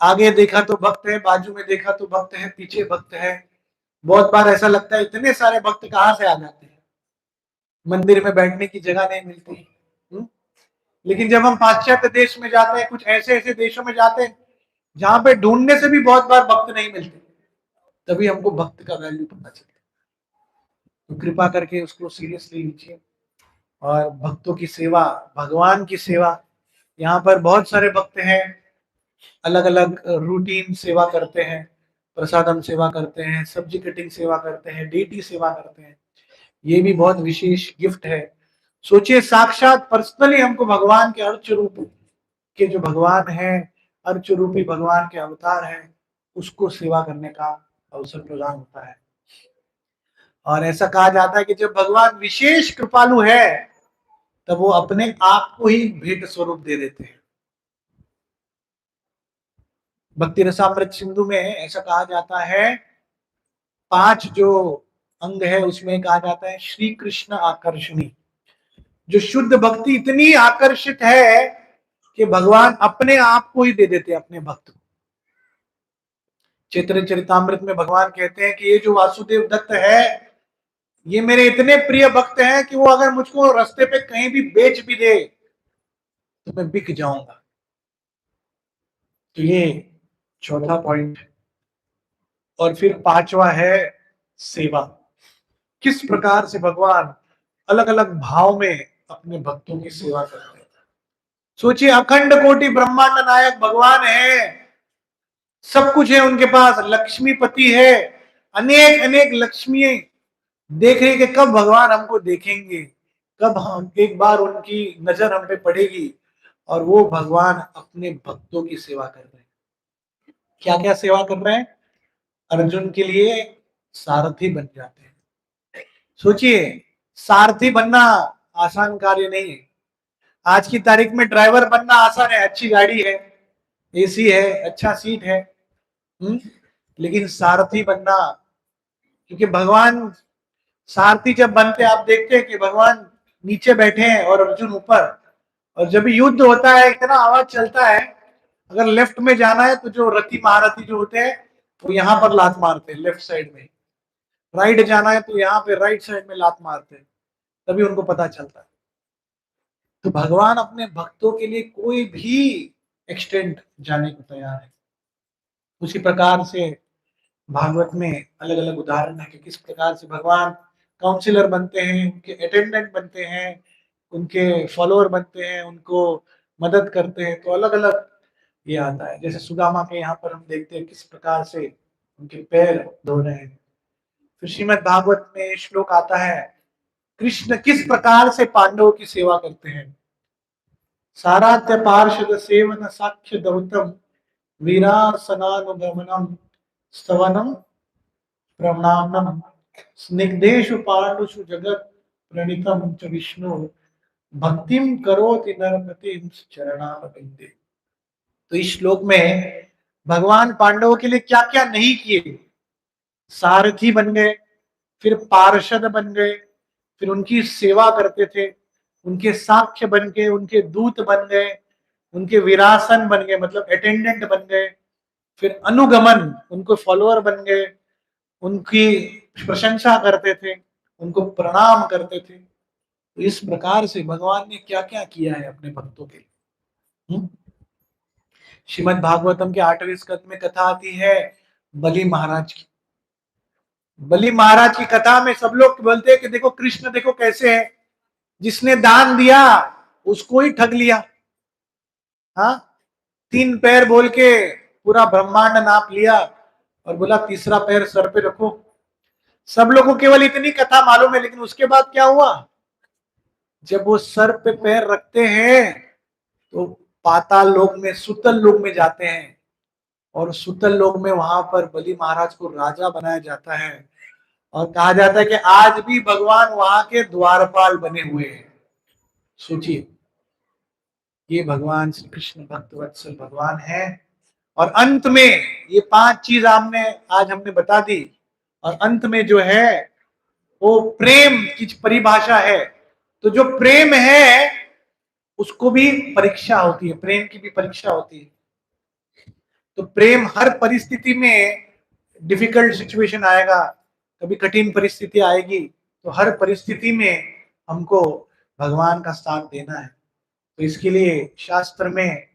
आगे देखा तो भक्त है, बाजू में देखा तो भक्त है, पीछे भक्त है। बहुत बार ऐसा लगता है इतने सारे भक्त कहाँ से आ जाते हैं, मंदिर में बैठने की जगह नहीं मिलती। लेकिन जब हम पाश्चात्य देश में जाते हैं, कुछ ऐसे ऐसे देशों में जाते हैं जहां पे ढूंढने से भी बहुत बार भक्त नहीं मिलते, तभी हमको भक्त का वैल्यू पता चलता है। तो कृपा करके उसको सीरियसली लीजिए। और भक्तों की सेवा, भगवान की सेवा, यहाँ पर बहुत सारे भक्त हैं, अलग अलग रूटीन सेवा करते हैं, प्रसादम सेवा करते हैं, सब्जी कटिंग सेवा करते हैं, डीटी सेवा करते हैं। ये भी बहुत विशेष गिफ्ट है। सोचिए, साक्षात पर्सनली हमको भगवान के अर्च रूप के जो भगवान है, अर्च रूपी भगवान के अवतार है, उसको सेवा करने का अवसर प्रदान होता है। और ऐसा कहा जाता है कि जब भगवान विशेष कृपालु है, तब वो अपने आप को ही भेंट स्वरूप दे देते हैं। भक्ति रसामृत सिंधु में ऐसा कहा जाता है, 5 जो अंग है उसमें कहा जाता है श्री कृष्ण आकर्षणी। जो शुद्ध भक्ति इतनी आकर्षित है कि भगवान अपने आप को ही दे देते हैं अपने भक्त को। चैतन्य चरितामृत में भगवान कहते हैं कि ये जो वासुदेव दत्त है, ये मेरे इतने प्रिय भक्त हैं कि वो अगर मुझको रास्ते पे कहीं भी बेच भी दे तो मैं बिक जाऊंगा। तो ये चौथा पॉइंट है। और फिर 5वां है सेवा। किस प्रकार से भगवान अलग अलग भाव में अपने भक्तों की सेवा करते हैं। सोचिए, अखंड कोटि ब्रह्मांड नायक भगवान है, सब कुछ है उनके पास, लक्ष्मीपति है, अनेक अनेक लक्ष्मी देख रही कि कब भगवान हमको देखेंगे, कब हम एक बार उनकी नजर हम पे पड़ेगी। और वो भगवान अपने भक्तों की सेवा कर रहे हैं। क्या क्या सेवा कर रहे हैं? अर्जुन के लिए सारथी बन जाते हैं। सोचिए, सारथी बनना आसान कार्य नहीं है। आज की तारीख में ड्राइवर बनना आसान है, अच्छी गाड़ी है, एसी है, अच्छा सीट है। लेकिन सारथी बनना, क्योंकि भगवान सारथी जब बनते, आप देखते हैं कि भगवान नीचे बैठे हैं और अर्जुन ऊपर, और जब युद्ध होता है इतना आवाज चलता है, अगर लेफ्ट में जाना है तो जो रथी महारथी जो होते हैं वो यहाँ पर लात मारते हैं लेफ्ट साइड में, राइट जाना है तो यहाँ पे राइट साइड में लात मारते हैं, तभी उनको पता चलता है। तो भगवान अपने भक्तों के लिए कोई भी एक्सटेंट जाने को तैयार है। उसी प्रकार से भागवत में अलग अलग उदाहरण है कि किस प्रकार से भगवान काउंसिलर बनते हैं, उनके अटेंडेंट बनते हैं, उनके फॉलोअर बनते हैं, उनको मदद करते हैं। तो अलग अलग ये आता है। जैसे सुदामा के यहाँ पर हम देखते हैं किस प्रकार से उनके पैर धो रहे हैं। फिर श्रीमद् भागवत में श्लोक आता है, कृष्ण किस प्रकार से पांडवों की सेवा करते हैं। सारात्य पार्षद सेवन साक्ष्य दौतम वीरासनानुगमनम स्तवनम प्रणामम स्निग्धेषु पांडुषु जगत प्रणीतम च विष्णु भक्तिम करोति नरपतिम चरणारविंदे। तो इस श्लोक में भगवान पांडवों के लिए क्या क्या नहीं किए। सारथी बन गए, फिर पार्षद बन गए, फिर उनकी सेवा करते थे, उनके साक्ष्य बन गए, उनके दूत बन गए, उनके विरासन बन गए मतलब अटेंडेंट बन गए, फिर अनुगमन उनको फॉलोअर बन गए, उनकी प्रशंसा करते थे, उनको प्रणाम करते थे। तो इस प्रकार से भगवान ने क्या क्या किया है अपने भक्तों के लिए। श्रीमद् भागवतम के 8वें स्कंद में कथा आती है बलि महाराज की। बलि महाराज की कथा में सब लोग बोलते हैं कि देखो कृष्ण देखो कैसे है, जिसने दान दिया उसको ही ठग लिया। हाँ, 3 पैर बोल के पूरा ब्रह्मांड नाप लिया और बोला तीसरा पैर सर पे रखो। सब लोगों को केवल इतनी कथा मालूम है, लेकिन उसके बाद क्या हुआ, जब वो सर पे पैर रखते हैं तो पाताल लोक में, सुतल लोक में जाते हैं, और सुतल लोक में वहां पर बलि महाराज को राजा बनाया जाता है। और कहा जाता है कि आज भी भगवान वहां के द्वारपाल बने हुए हैं। सोचिए, ये भगवान श्री कृष्ण भक्त वत्सल भगवान है। और अंत में ये 5 चीज हमने बता दी। और अंत में जो है वो प्रेम की परिभाषा है। तो जो प्रेम है उसको भी परीक्षा होती है, प्रेम की भी परीक्षा होती है। तो प्रेम हर परिस्थिति में, डिफिकल्ट सिचुएशन आएगा, कभी कठिन परिस्थिति आएगी, तो हर परिस्थिति में हमको भगवान का साथ देना है। तो इसके लिए शास्त्र में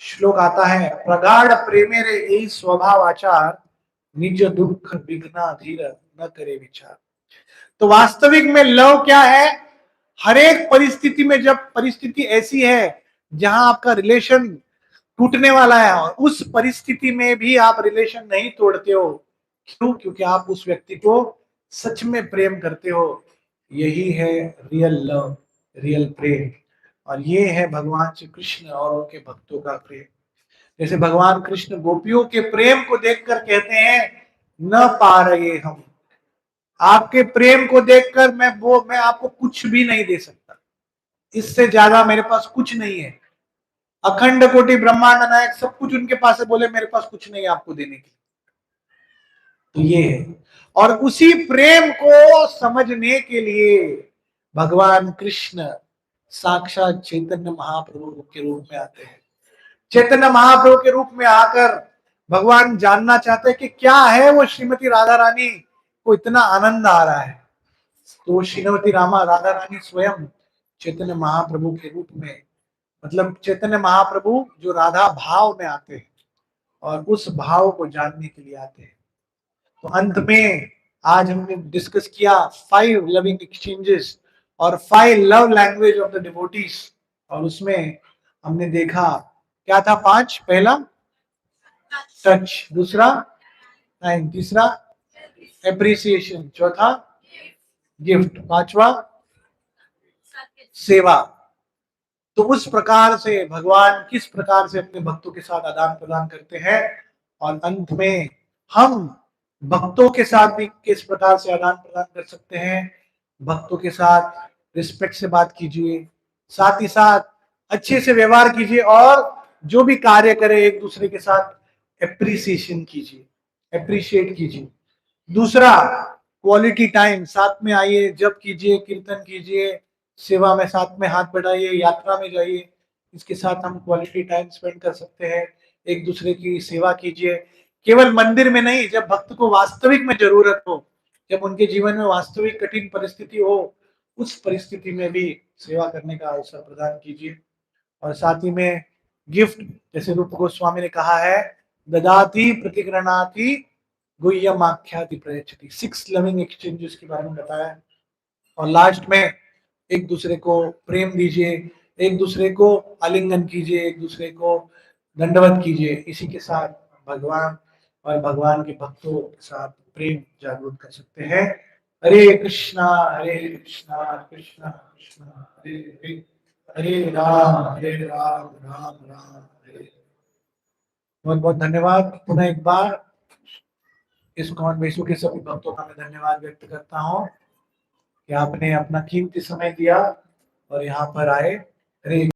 श्लोक आता है, प्रगाढ़ प्रेमे रे यही स्वभाव आचार, निज दुख विघ्ना धीर न करे विचार। तो वास्तविक में लव क्या है? हर एक परिस्थिति में, जब परिस्थिति ऐसी है जहां आपका रिलेशन टूटने वाला है और उस परिस्थिति में भी आप रिलेशन नहीं तोड़ते हो, क्यों? क्योंकि आप उस व्यक्ति को सच में प्रेम करते हो। यही है रियल लव, रियल प्रेम। और ये है भगवान श्री कृष्ण और उनके भक्तों का प्रेम। जैसे भगवान कृष्ण गोपियों के प्रेम को देखकर कहते हैं, न पा रहे हम, आपके प्रेम को देखकर मैं आपको कुछ भी नहीं दे सकता, इससे ज्यादा मेरे पास कुछ नहीं है। अखंड कोटि ब्रह्मांड नायक सब कुछ उनके पास है, बोले मेरे पास कुछ नहीं है आपको देने के लिए। तो ये है। और उसी प्रेम को समझने के लिए भगवान कृष्ण साक्षात चैतन्य महाप्रभु के रूप में आते हैं। चैतन्य महाप्रभु के रूप में आकर भगवान जानना चाहते हैं कि क्या है वो श्रीमती राधा रानी को इतना आनंद आ रहा है। तो श्रीमती राधा रानी स्वयं चैतन्य महाप्रभु के रूप में, मतलब चैतन्य महाप्रभु जो राधा भाव में आते हैं और उस भाव को जानने के लिए आते हैं। तो अंत में आज हमने डिस्कस किया 5 लविंग एक्सचेंजेस और 5 love language of the devotees. और उसमें हमने देखा क्या था? 5, पहला टच, दूसरा टाइम, तीसरा एप्रिसिएशन, चौथा गिफ्ट, पांचवा सेवा। तो उस प्रकार से भगवान किस प्रकार से अपने भक्तों के साथ आदान प्रदान करते हैं, और अंत में हम भक्तों के साथ भी किस प्रकार से आदान प्रदान कर सकते हैं। भक्तों के साथ रिस्पेक्ट से बात कीजिए, साथ ही साथ अच्छे से व्यवहार कीजिए, और जो भी कार्य करे एक दूसरे के साथ एप्रिसिएशन कीजिए, एप्रिशिएट कीजिए। दूसरा, क्वालिटी टाइम, साथ में आइए, जप कीजिए, कीर्तन कीजिए, सेवा में साथ में हाथ बढ़ाइए, यात्रा में जाइए, इसके साथ हम क्वालिटी टाइम स्पेंड कर सकते हैं। एक दूसरे की सेवा कीजिए, केवल मंदिर में नहीं, जब भक्त को वास्तविक में जरूरत हो, जब उनके जीवन में वास्तविक कठिन परिस्थिति हो, उस परिस्थिति में भी सेवा करने का अवसर प्रदान कीजिए। और साथ ही में गिफ्ट, जैसे रूप गोस्वामी ने कहा है, ददाति प्रतिगृणाति गुह्यम आख्याति प्रयच्छति, 6 लविंग एक्सचेंजेस के बारे में बताया। और लास्ट में एक दूसरे को प्रेम दीजिए, एक दूसरे को आलिंगन कीजिए, एक दूसरे को दंडवत कीजिए। इसी के साथ भगवान और भगवान के भक्तों के साथ प्रेम जागरूक कर सकते हैं। हरे कृष्णा कृष्णा कृष्णा हरे हरे, हरे राम राम राम हरे। बहुत बहुत धन्यवाद। पुनः एक बार इस कौन विश्व के सभी भक्तों का मैं धन्यवाद व्यक्त करता हूँ कि आपने अपना कीमती समय दिया और यहाँ पर आए। हरे